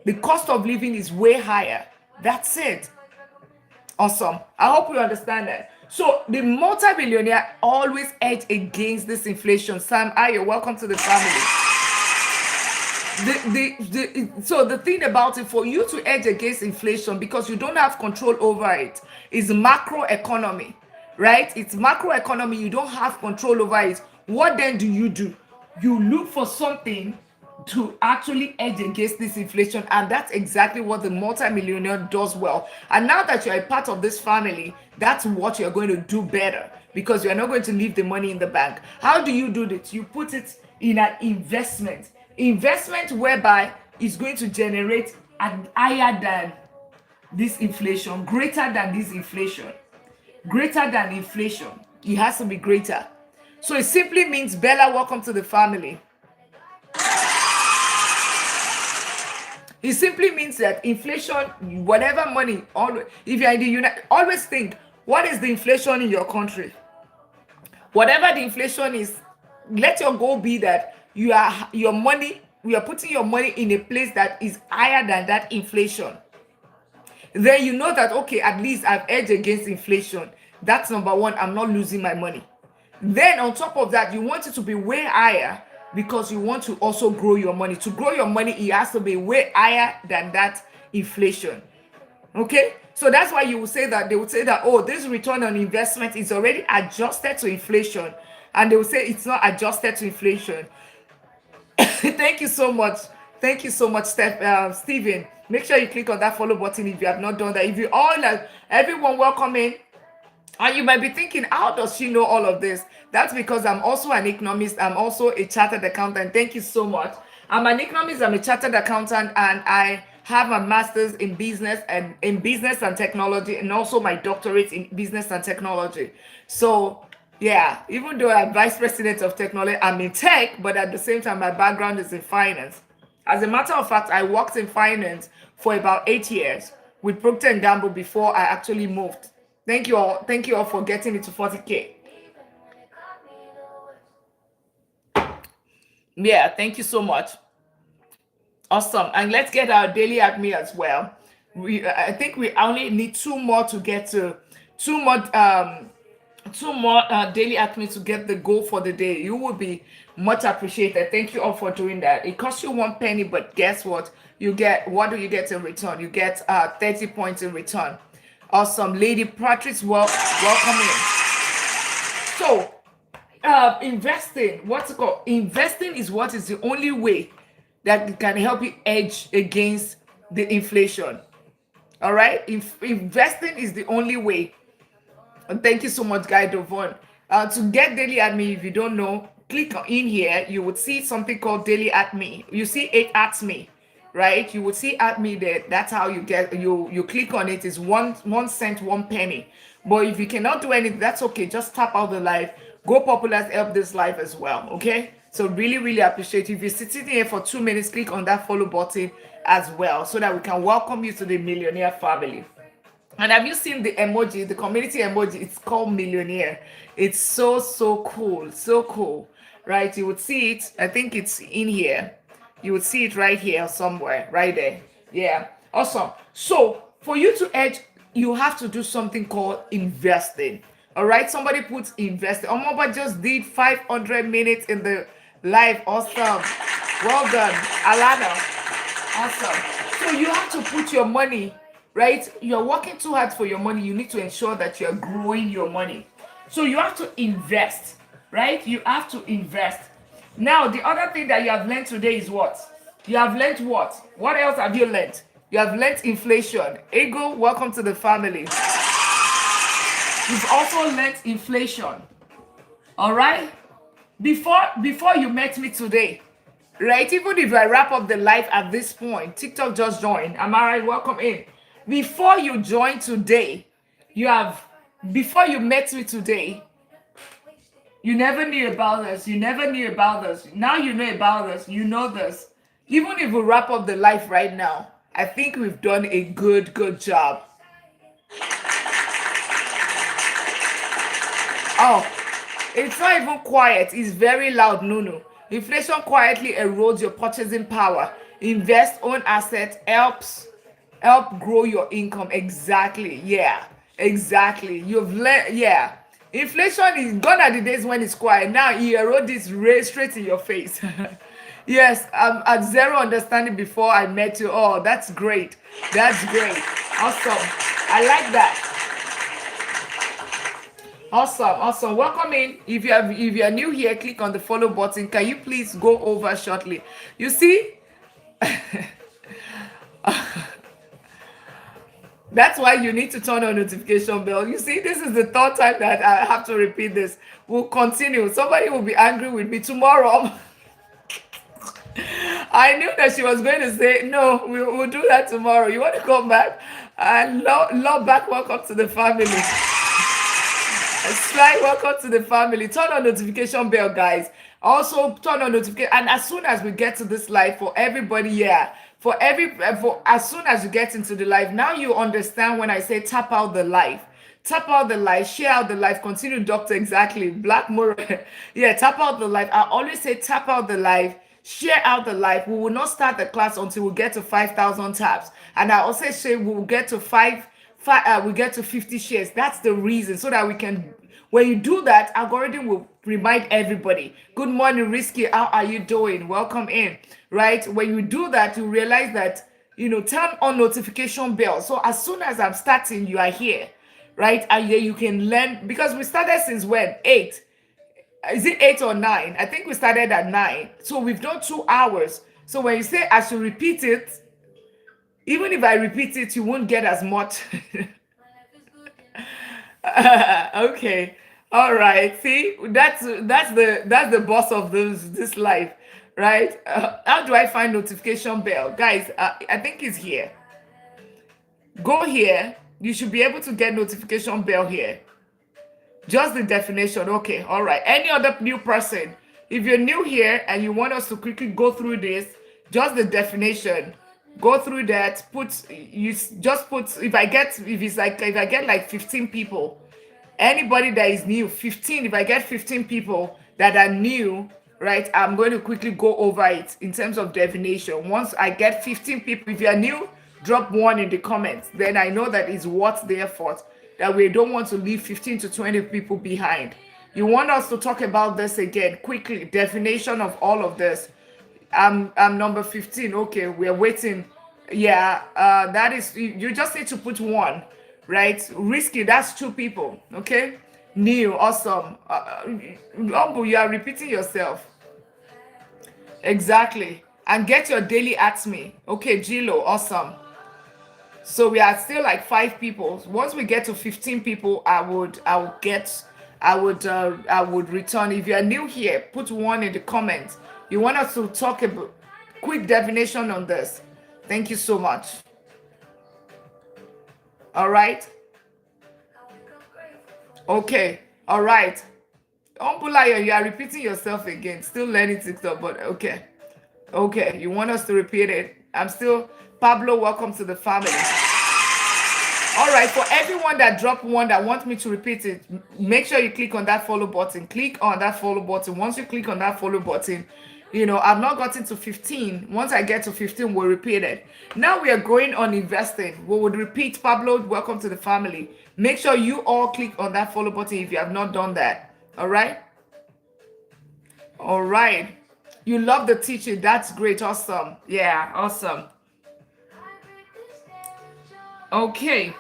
the cost of living is way higher. That's it. Awesome. I hope you understand that. So the multi-billionaire always edge against this inflation. Sam Ayo, welcome to the family. So the thing about it, for you to edge against inflation, because you don't have control over it, is macroeconomy, right? It's macroeconomy. You don't have control over it. What then do? You look for something to actually edge against this inflation, and that's exactly what the multimillionaire does well. And now that you're a part of this family, that's what you're going to do better, because you're not going to leave the money in the bank. How do you do this? You put it in an investment whereby it's going to generate higher than this inflation, greater than this inflation, greater than inflation. It has to be greater. So it simply means, Bella, welcome to the family. It simply means that inflation, whatever money, always, if you're in the always think, what is the inflation in your country? Whatever the inflation is, let your goal be that you are putting your money in a place that is higher than that inflation. Then you know that, okay, at least I've edged against inflation. That's number one. I'm not losing my money. Then on top of that, you want it to be way higher, because you want to also grow your money. To grow your money, it has to be way higher than that inflation. Okay, so that's why you will say that, they would say that, oh, this return on investment is already adjusted to inflation, and they will say it's not adjusted to inflation. Thank you so much. Thank you so much, Stephen. Make sure you click on that follow button if you have not done that. If you all like, everyone welcome in. And you might be thinking, how does she know all of this? That's because I'm also an economist. I'm also a chartered accountant. Thank you so much. I'm an economist, I'm a chartered accountant, and I have a master's in business and technology, and also my doctorate in business and technology. So yeah, even though I'm vice president of technology, I'm in tech, but at the same time, my background is in finance. As a matter of fact, I worked in finance for about 8 years with Procter and Gamble before I actually moved. Thank you all. Thank you all for getting it to 40K. Yeah, thank you so much. Awesome. And let's get our daily acme as well. I think we only need two more to get to two more daily acme to get the goal for the day. You will be much appreciated. Thank you all for doing that. It costs you 1 penny, but guess what? You get, what do you get in return? You get 30 points in return. Awesome. Lady Patrice, welcome in. So investing, what's it called? Investing is what is the only way that can help you edge against the inflation. All right, investing is the only way. And thank you so much, Guy Dovon. To get daily at me, if you don't know, click in here. You would see something called daily at me. You see it at me, right? You would see at me there. That's how you get, you click on it. Is 1 cent, 1 penny. But if you cannot do anything, that's okay. Just tap out the live. Go Popular, help this live as well. Okay. So really appreciate you. If you're sitting here for 2 minutes, click on that follow button as well, so that we can welcome you to the millionaire family. And have you seen the emoji, the community emoji? It's called Millionaire. It's so cool, so cool, right? You would see it. I think it's in here. You would see it right here somewhere, right there. Yeah, awesome. So for you to edge, you have to do something called investing. All right, somebody puts investing. Omoba just did 500 minutes in the live. Awesome. Well done, Alana. Awesome. So you have to put your money, right? You're working too hard for your money. You need to ensure that you're growing your money. So you have to invest, right? You have to invest. Now, the other thing that you have learned today is what? You have learned what? What else have you learned? You have learned inflation. Ego, welcome to the family. You've also learned inflation. All right? Before you met me today, right? Even if I wrap up the live at this point, TikTok just joined. Am I right? Welcome in. Before you join today, you have, before you met me today, you never knew about this. You never knew about this. Now you know about this. You know this. Even if we wrap up the life right now, I think we've done a good job. Oh, it's not even quiet. It's very loud, Nunu. Inflation quietly erodes your purchasing power. Invest, own assets, help grow your income. Exactly. Yeah. Exactly. You've learned. Yeah. Inflation is gone are the days when it's quiet. Now you erode this straight in your face. Yes, I'm at zero understanding before I met you. Oh, that's great. That's great. Awesome. I like that. Awesome, awesome. Welcome in. If you are new here, click on the follow button. Can you please go over shortly? You see, that's why you need to turn on notification bell. You see, this is the third time that I have to repeat this. We'll continue. Somebody will be angry with me tomorrow. I knew that she was going to say, no, we'll do that tomorrow. You want to come back? And love back, welcome to the family. Sly, welcome to the family. Turn on notification bell, guys. Also, turn on notification. And as soon as we get to this live, for everybody, yeah, for as soon as you get into the live, now you understand when I say tap out the live. Tap out the live, share out the live, continue, Doctor. Exactly. Black Mirror. Yeah, tap out the live. I always say tap out the live, share out the live. We will not start the class until we get to 5,000 taps. And I also say we will get to we get to 50 shares. That's the reason, so that we can, when you do that, algorithm will remind everybody. Good morning, Risky. How are you doing? Welcome in. Right? When you do that, you realize that, turn on notification bell. So as soon as I'm starting, you are here. Right? And then you can learn, because we started since when? 8. Is it 8 or 9? I think we started at 9. So we've done 2 hours. So when you say I should repeat it, even if I repeat it, you won't get as much. Okay. All right. See, that's the boss of this life, right? How do I find notification bell, guys? I think it's here. Go here. You should be able to get notification bell here. Just the definition. Okay. All right. Any other new person? If you're new here and you want us to quickly go through this, just the definition. Go through that. If I get like 15 people, anybody that is new, 15. If I get 15 people that are new, right, I'm going to quickly go over it in terms of definition. Once I get 15 people, if you are new, drop 1 in the comments. Then I know that is what's their fault. That we don't want to leave 15 to 20 people behind. You want us to talk about this again quickly? Definition of all of this. I'm number 15. Okay, we're waiting. Yeah, that is, you just need to put 1, right? Risky, that's 2 people. Okay. New, awesome. Humble, you are repeating yourself. Exactly. And get your daily at me. Okay, Gilo, awesome. So we are still like 5 people. Once we get to 15 people, I would return. If you are new here, put 1 in the comments. You want us to talk about quick definition on this. Thank you so much. All right. Okay. All right. Umpulayo, you are repeating yourself again. Still learning TikTok, but okay. Okay. You want us to repeat it? I'm still Pablo. Welcome to the family. All right. For everyone that dropped 1 that wants me to repeat it, make sure you click on that follow button. Click on that follow button. Once you click on that follow button, I've not gotten to 15. Once I get to 15, we'll repeat it. Now we are going on investing. We would repeat. Pablo, welcome to the family. Make sure you all click on that follow button if you have not done that. All right. All right. You love the teaching. That's great. Awesome. Yeah. Awesome. Okay.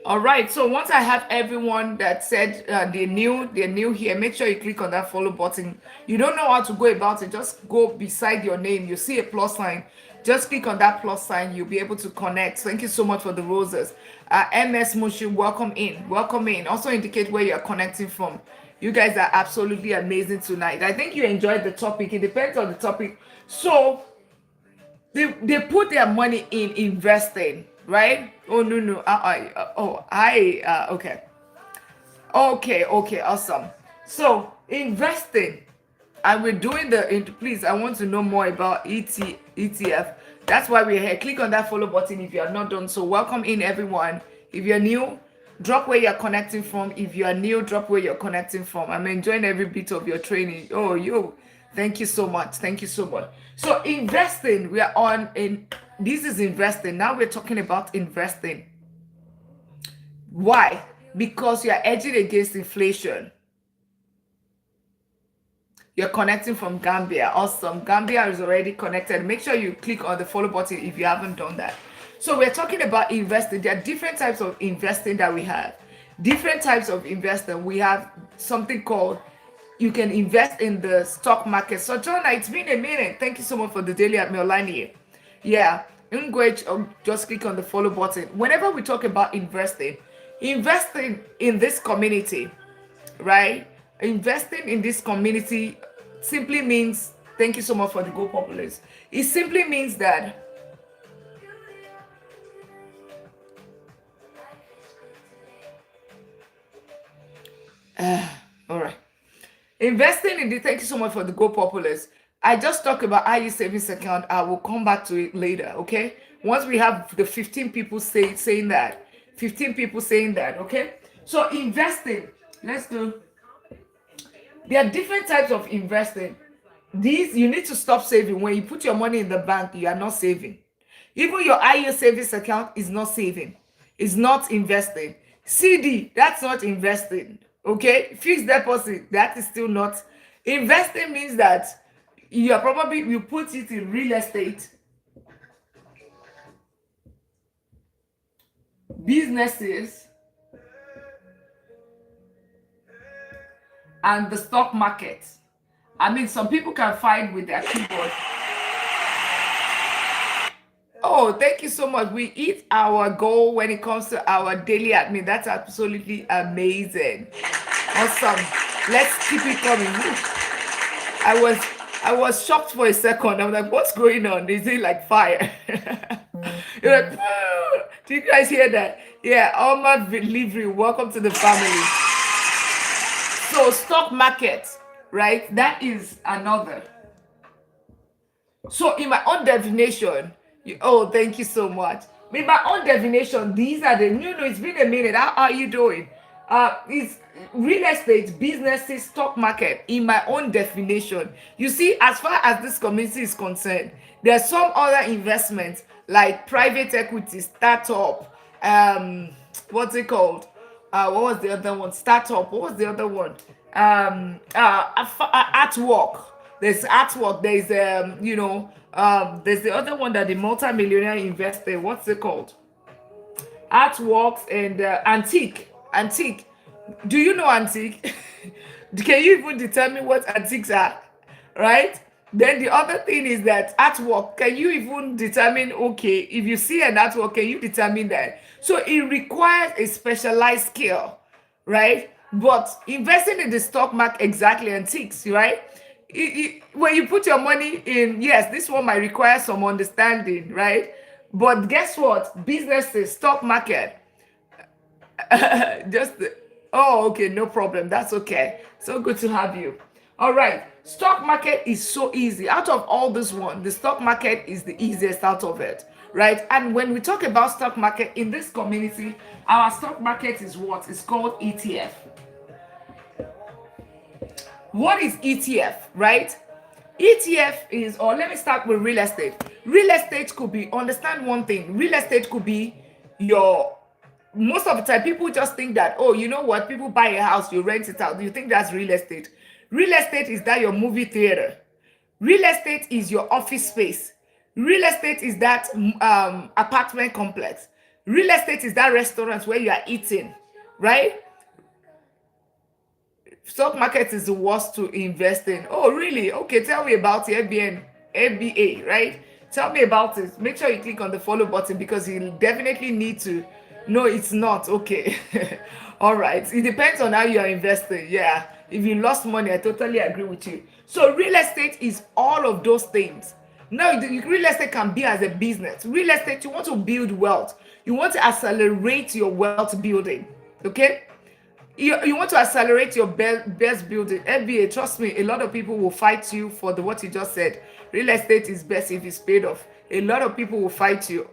All right. So once I have everyone that said they're new here, make sure you click on that follow button. You don't know how to go about it, just go beside your name. You see a plus sign. Just click on that plus sign. You'll be able to connect. Thank you so much for the roses. MS Mushi, welcome in. Welcome in. Also indicate where you're connecting from. You guys are absolutely amazing tonight. I think you enjoyed the topic. It depends on the topic. So they put their money in investing, right? Oh no no, okay. Okay, awesome. So investing, and we're doing please, I want to know more about ETF. That's why we're here. Click on that follow button if you have not done so. Welcome in, everyone. If you're new, drop where you're connecting from. If you are new, drop where you're connecting from. I'm enjoying every bit of your training. Oh, thank you so much. Thank you so much. So investing, we are on in this is investing. Now we're talking about investing. Why? Because you are edging against inflation. You're connecting from Gambia. Awesome. Gambia is already connected. Make sure you click on the follow button if you haven't done that. So we're talking about investing. There are different types of investing that we have. Different types of investing. We have something called, you can invest in the stock market. So Jonah, it's been a minute. Thank you so much for the daily at me online here. Yeah. Just click on the follow button. Whenever we talk about investing in this community, right? Investing in this community simply means, thank you so much for the Go Populace. It simply means that all right. Investing in the thank you so much for the Go Populace. I just talked about IE savings account. I will come back to it later, okay? Once we have the 15 people saying that. 15 people saying that, okay? So investing, let's do. There are different types of investing. These, you need to stop saving. When you put your money in the bank, you are not saving. Even your IE savings account is not saving. It's not investing. CD, that's not investing. Okay? Fixed deposit, that is still not. Investing means that you put it in real estate, businesses, and the stock market. I mean, some people can fight with their keyboard. Oh, thank you so much. We hit our goal when it comes to our daily admin. That's absolutely amazing. Awesome. Let's keep it coming. I was shocked for a second. I'm like, what's going on? Is it like fire? You're like, "Whoa." Do you guys hear that? Yeah, Alma Delivery. Welcome to the family. So stock market, right? That is another. So in my own definition, thank you so much. In my own definition, these are the no, it's been a minute. How are you doing? It's real estate, businesses, stock market. In my own definition, you see, as far as this community is concerned, there's some other investments like private equity, startup. What's it called? What was the other one? Startup. What was the other one? Artwork. There's artwork. There's there's the other one that the multi-millionaire invested. What's it called? Artworks and antique. Do you know antique? Can you even determine what antiques are? Right? Then the other thing is that artwork, can you even determine, okay, if you see an artwork, can you determine that? So it requires a specialized skill, right? But investing in the stock market, exactly, antiques, right? When you put your money in, yes, this one might require some understanding, right? But guess what? Businesses, stock market, okay, no problem. That's okay. So good to have you. All right. Stock market is so easy. Out of all this one, the stock market is the easiest out of it, right? And when we talk about stock market in this community, our stock market is what? It's called ETF. What is ETF, right? ETF is, or let me start with real estate. Real estate could be, understand one thing, real estate could be most of the time people just think that, oh, you know what, people buy a house, you rent it out. You think that's real estate. Real estate is that your movie theater. Real estate is your office space. Real estate is that apartment complex. Real estate is that restaurant where you are eating, right? Stock market is the worst to invest in. Oh, really? Okay, tell me about the FBA, right? Tell me about it. Make sure you click on the follow button because you definitely need to. No, it's not. Okay. All right. It depends on how you are investing. Yeah. If you lost money, I totally agree with you. So real estate is all of those things. No, real estate can be as a business. Real estate, you want to build wealth. You want to accelerate your wealth building. Okay? You want to accelerate your best building. FBA, trust me, a lot of people will fight you for what you just said. Real estate is best if it's paid off. A lot of people will fight you.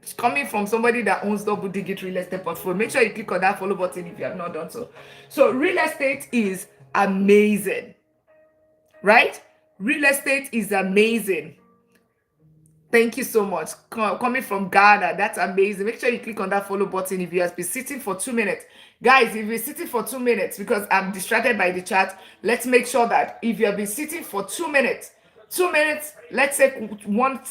It's coming from somebody that owns double digit real estate portfolio. Make sure you click on that follow button if you have not done so. So real estate is amazing, right? Real estate is amazing. Thank you so much. Coming from Ghana, that's amazing. Make sure you click on that follow button if you have been sitting for 2 minutes. Guys, if you're sitting for 2 minutes, because I'm distracted by the chat, let's make sure that if you have been sitting for 2 minutes, 2 minutes, let's say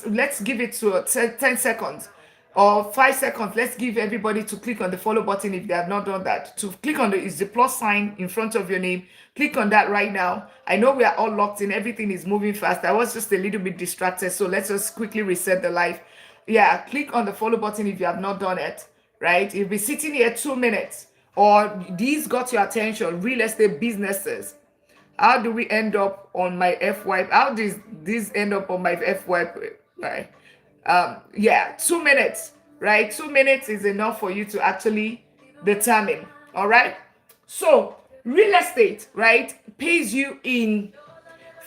let's give it to 10 seconds or 5 seconds. Let's give everybody to click on the follow button if they have not done that. To click on is the plus sign in front of your name. Click on that right now. I know we are all locked in. Everything is moving fast. I was just a little bit distracted. So let's just quickly reset the live. Yeah, click on the follow button if you have not done it, right? You'll be sitting here 2 minutes or these got your attention. Real estate businesses. How do we end up on my FY? How does this end up on my FY? Right. Yeah, 2 minutes, right? 2 minutes is enough for you to actually determine. All right. So real estate, right, pays you in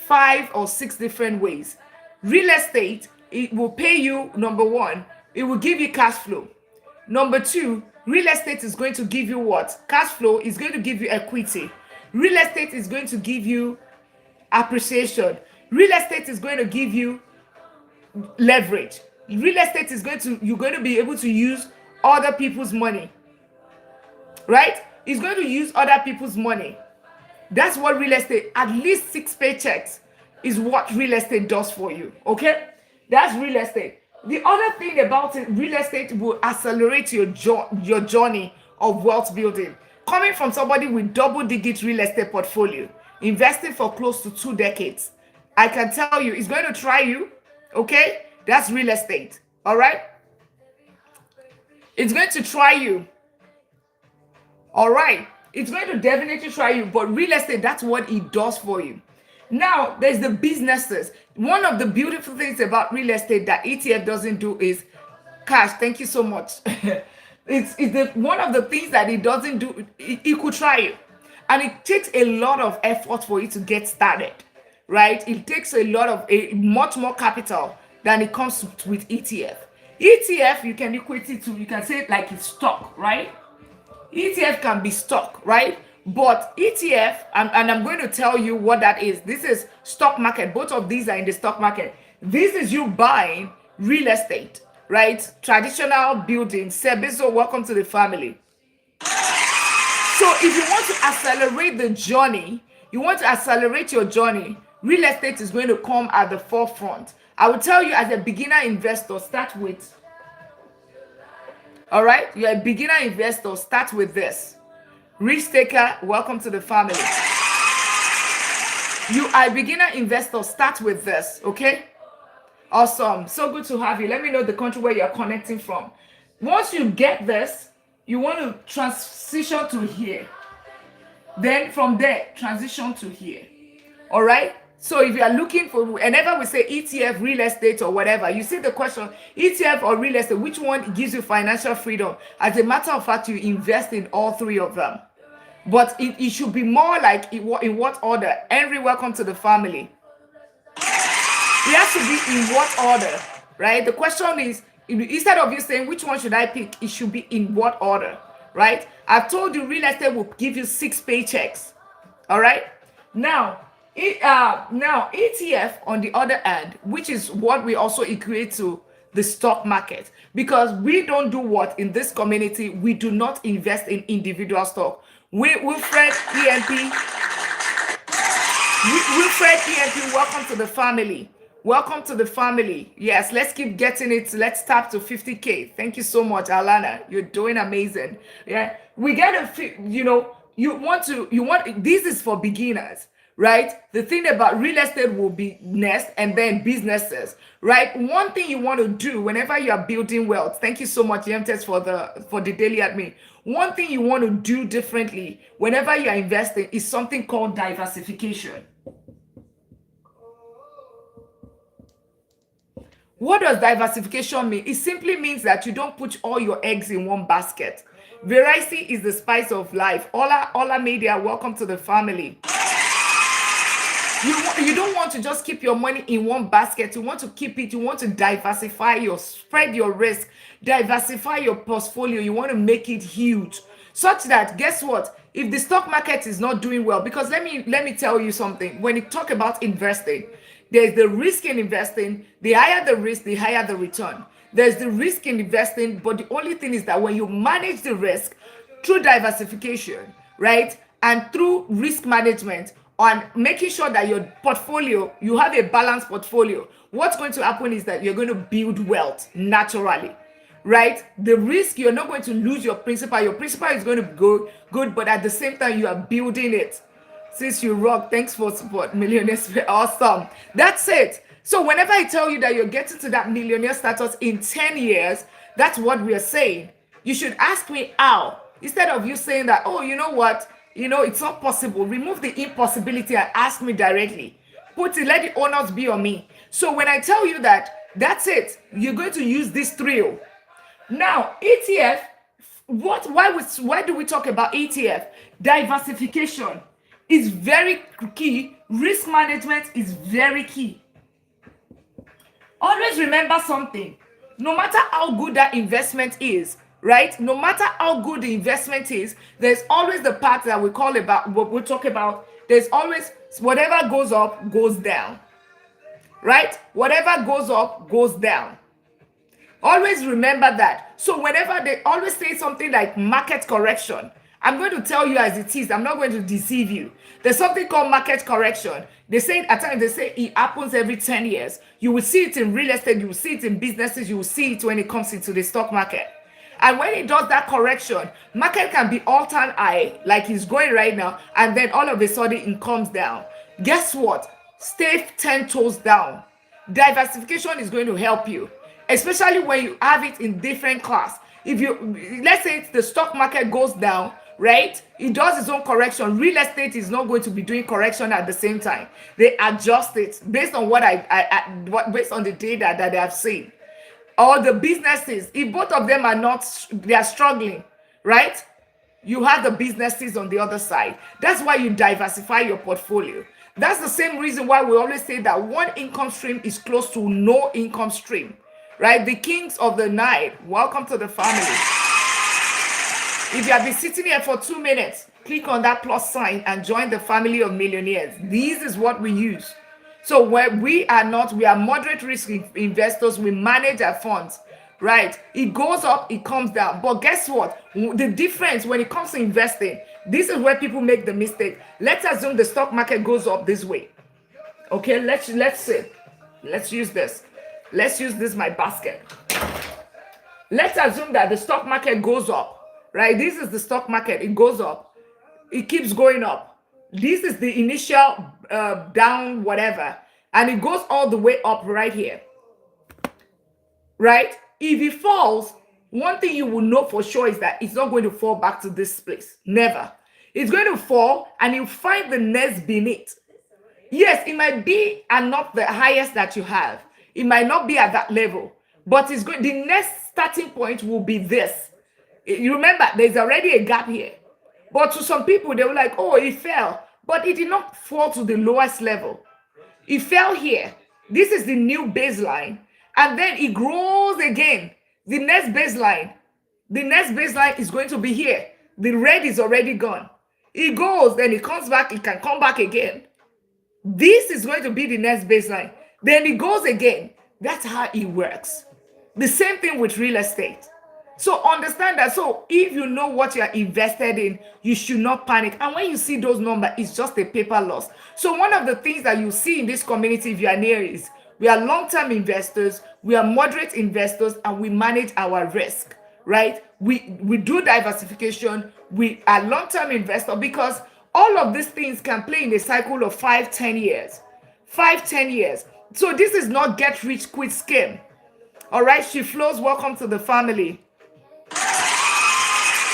5 or 6 different ways. Real estate, it will pay you, number one, it will give you cash flow. Number two, real estate is going to give you what? Cash flow is going to give you equity. Real estate is going to give you appreciation. Real estate is going to give you leverage. Real estate is you're going to be able to use other people's money, right? It's going to use other people's money. That's what real estate, at least 6 paychecks is what real estate does for you, okay? That's real estate. The other thing about it, real estate will accelerate your journey of wealth building. Coming from somebody with double-digit real estate portfolio, investing for close to 2 decades, I can tell you, it's going to try you, okay? That's real estate, all right? It's going to try you, all right? It's going to definitely try you, but real estate, that's what it does for you. Now, there's the businesses. One of the beautiful things about real estate that ETF doesn't do is cash. Thank you so much. It's one of the things that it doesn't do. It could try you. And it takes a lot of effort for you to get started, right? It takes much more capital than it comes with ETF. ETF, you can equate it to, you can say it like it's stock, right? ETF can be stock, right? But ETF, and I'm going to tell you what that is. This is stock market. Both of these are in the stock market. This is you buying real estate, right? Traditional buildings. Sebeso, welcome to the family. So if you want to accelerate the journey, you want to accelerate your journey, real estate is going to come at the forefront. I will tell you, as a beginner investor, start with, all right? You're a beginner investor, start with this. Rich taker, welcome to the family. You are a beginner investor, start with this, okay? Awesome. So good to have you. Let me know the country where you're connecting from. Once you get this, you want to transition to here. Then from there, transition to here. All right? So if you are looking for, whenever we say ETF, real estate, or whatever, you see the question, ETF or real estate, which one gives you financial freedom? As a matter of fact, you invest in all 3 of them. But it should be more like in what order? Henry, welcome to the family. It has to be in what order, right? The question is, instead of you saying which one should I pick, it should be in what order, right? I've told you real estate will give you 6 paychecks, all right? Now ETF on the other hand, which is what we also equate to the stock market, because we don't do what in this community, we do not invest in individual stock. Wilfred EMP, welcome to the family. Welcome to the family. Yes, let's keep getting it. Let's tap to 50K. Thank you so much, Alana. You're doing amazing. Yeah, we get this is for beginners, right? The thing about real estate will be next, and then businesses, right? One thing you want to do whenever you are building wealth. Thank you so much, Yemtes, for the daily admin. One thing you want to do differently whenever you are investing is something called diversification. What does diversification mean? It simply means that you don't put all your eggs in one basket. Variety is the spice of life. Ola Media, welcome to the family. You don't want to just keep your money in one basket. You want to keep it. You want to diversify spread your risk, diversify your portfolio. You want to make it huge, such that, guess what? If the stock market is not doing well, because let me tell you something. When you talk about investing, there's the risk in investing. The higher the risk, the higher the return. There's the risk in investing, but the only thing is that when you manage the risk through diversification, right, and through risk management, on making sure that your portfolio, you have a balanced portfolio, what's going to happen is that you're going to build wealth naturally, right? The risk, you're not going to lose your principal. Your principal is going to go good, but at the same time, you are building it. Since you rock, thanks for support, millionaires. Awesome. That's it. So whenever I tell you that you're getting to that millionaire status in 10 years, that's what we are saying. You should ask me how, instead of you saying that, oh, you know what, it's not possible. Remove the impossibility and ask me directly. Let the onus be on me. So when I tell you that, that's it. You're going to use this trio. Now, ETF, why do we talk about ETF? Diversification is very key. Risk management is very key. Always remember something. No matter how good that investment is, right? No matter how good the investment is, there's always the part that we'll talk about. There's always whatever goes up, goes down, right? Whatever goes up, goes down. Always remember that. So whenever they always say something like market correction, I'm going to tell you as it is. I'm not going to deceive you. There's something called market correction. They say at times, they say it happens every 10 years. You will see it in real estate. You will see it in businesses. You will see it when it comes into the stock market. And when it does that correction, market can be all-time high, like it's going right now, and then all of a sudden it comes down. Guess what? Stay 10 toes down. Diversification is going to help you, especially when you have it in different class. If let's say the stock market goes down, right? It does its own correction. Real estate is not going to be doing correction at the same time. They adjust it based on based on the data that they have seen. Or the businesses, if both of them they are struggling, right? You have the businesses on the other side. That's why you diversify your portfolio. That's the same reason why we always say that one income stream is close to no income stream, right? The kings of the night, welcome to the family. If you have been sitting here for 2 minutes, click on that plus sign and join the family of millionaires. This is what we use. So we are moderate risk investors. We manage our funds, right? It goes up, it comes down. But guess what? The difference when it comes to investing, this is where people make the mistake. Let's assume the stock market goes up this way. Okay, let's say, let's use this. Let's use this, my basket. Let's assume that the stock market goes up, right? This is the stock market. It goes up. It keeps going up. This is the initial down, whatever. And it goes all the way up right here. Right? If it falls, one thing you will know for sure is that it's not going to fall back to this place. Never. It's going to fall and you'll find the nest beneath. Yes, it might be not the highest that you have. It might not be at that level. But the next starting point will be this. You remember, there's already a gap here. But to some people, they were like, oh, it fell. But it did not fall to the lowest level. It fell here. This is the new baseline. And then it grows again. The next baseline is going to be here. The red is already gone. It goes, then it comes back. It can come back again. This is going to be the next baseline. Then it goes again. That's how it works. The same thing with real estate. So understand that. So if you know what you are invested in, you should not panic. And when you see those numbers, it's just a paper loss. So one of the things that you see in this community, if you are near, is we are long-term investors, we are moderate investors, and we manage our risk, right? We do diversification. We are long-term investor because all of these things can play in a cycle of 5-10 years. 5-10 years. So this is not get rich quick scheme. All right, she flows. Welcome to the family.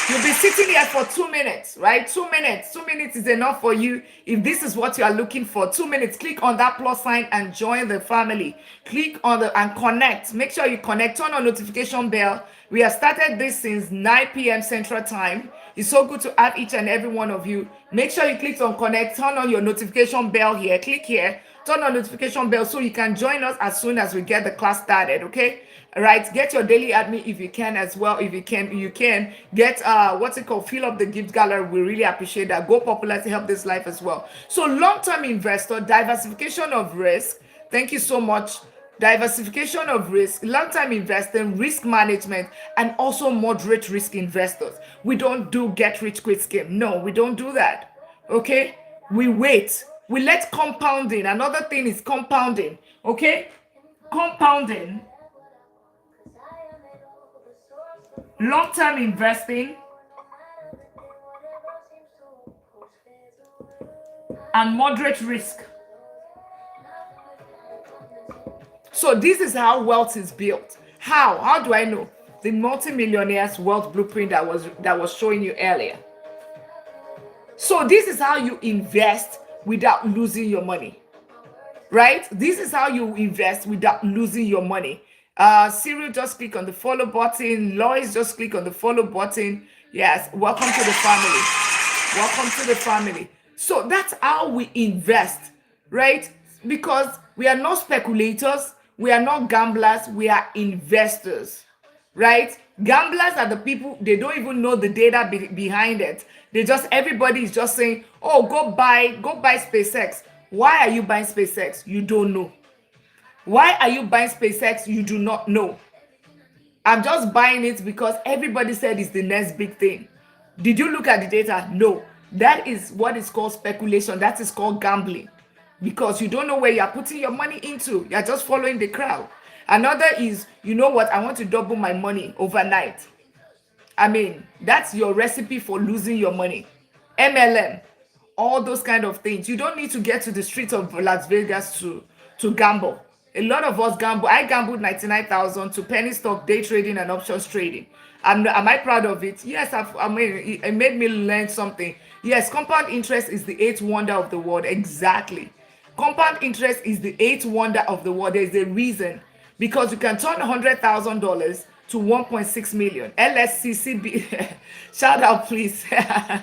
You'll be sitting here for 2 minutes, right? 2 minutes. 2 minutes is enough for you. If this is what you are looking for, 2 minutes, click on that plus sign and join the family. Click on the and connect. Make sure you connect. Turn on notification bell. We have started this since 9 p.m. Central Time. It's so good to have each and every one of you. Make sure you click on connect. Turn on your notification bell here. Click here. Turn on notification bell so you can join us as soon as we get the class started. Okay. All right, get your daily admin if you can as well. If you can get what's it called, fill up the gift gallery. We really appreciate that. Go popular to help this life as well. So long-term investor, diversification of risk. Thank you so much. Diversification of risk, long-term investing, risk management, and also moderate risk investors. We don't do get rich quick scheme. No, we don't do that. Okay, we wait. We let compounding. Another thing is compounding. Okay, compounding, long-term investing, and moderate risk. So this is how wealth is built. How do I know? The multimillionaire's wealth blueprint that was showing you earlier. So this is how you invest without losing your money, right? This is how you invest without losing your money. Cyril, just click on the follow button. Lois, just click on the follow button. Yes, welcome to the family. Welcome to the family. So that's how we invest, right? Because we are not speculators, we are not gamblers, we are investors, right? Gamblers are the people, they don't even know the data behind it. Everybody is just saying, oh, go buy SpaceX. Why are you buying SpaceX? You don't know. Why are you buying SpaceX? You do not know. I'm just buying it because everybody said it's the next big thing. Did you look at the data? No. That is what is called speculation. That is called gambling. Because you don't know where you're putting your money into. You're just following the crowd. Another is, you know what? I want to double my money overnight. I mean, that's your recipe for losing your money. MLM, all those kind of things. You don't need to get to the streets of Las Vegas to gamble. A lot of us gamble. I gambled 99,000 to penny stock, day trading, and options trading. Am I proud of it? Yes, it made me learn something. Yes, compound interest is the eighth wonder of the world. Exactly. Compound interest is the eighth wonder of the world. There's a reason. Because you can turn $100,000 to 1.6 million. LSCCB. Shout out, please. Yeah.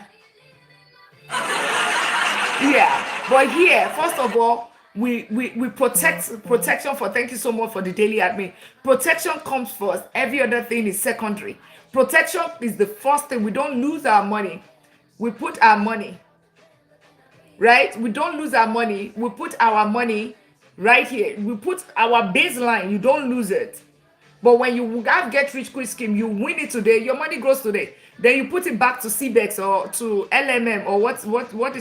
But here, first of all, we protection for, thank you so much for the daily admin. Protection comes first. Every other thing is secondary. Protection is the first thing. We don't lose our money. We put our money, right? We don't lose our money. We put our money right here. We put our baseline. You don't lose it. But when you have get rich quick scheme, you win it today. Your money grows today. Then you put it back to CBEX or to LMM or what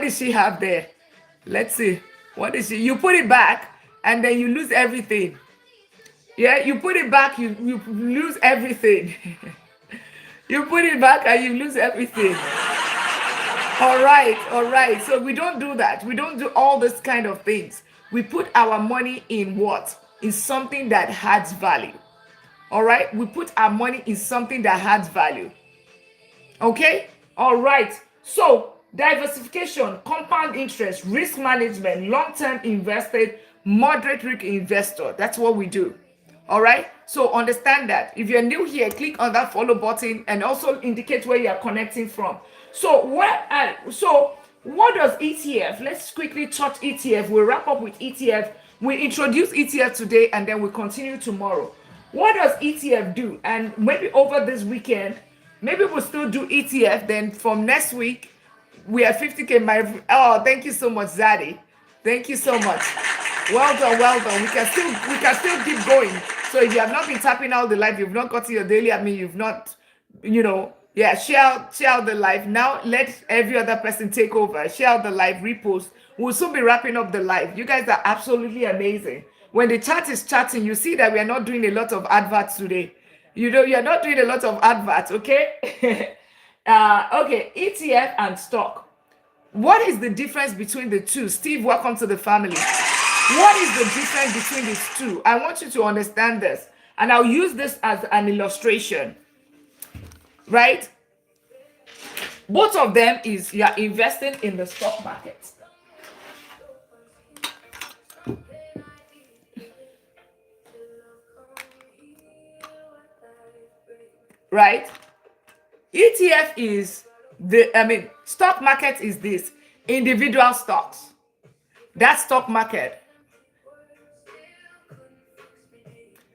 did she have there? Let's see. What is she? You put it back and then you lose everything. Yeah, you put it back, you lose everything. You put it back and you lose everything. All right. So we don't do that. We don't do all this kind of things. We put our money in what? In something that adds value. All right. We put our money in something that adds value. Okay. All right. So diversification, compound interest, risk management, long-term invested, moderate risk investor. That's what we do. All right. So understand that. If you're new here, click on that follow button and also indicate where you are connecting from. So what does ETF? Let's quickly touch ETF. We'll wrap up with ETF. We introduce ETF today and then we continue tomorrow. What does ETF do? And maybe over this weekend, maybe we'll still do ETF. Then from next week, we are 50K. Oh, thank you so much, Zaddy. Thank you so much. Well done. We can still keep going. So if you have not been tapping out the live, you've not got to your daily admin, you've not, share out the live. Now let every other person take over. Share out the live, repost. We'll soon be wrapping up the live. You guys are absolutely amazing. When the chat is chatting, you see that we are not doing a lot of adverts today. You're not doing a lot of adverts, okay? Okay, ETF and stock. What is the difference between the two? Steve, welcome to the family. What is the difference between these two? I want you to understand this, and I'll use this as an illustration. right? Both of them is you are investing in the stock market, right? ETF is stock market is this individual stocks. That stock market,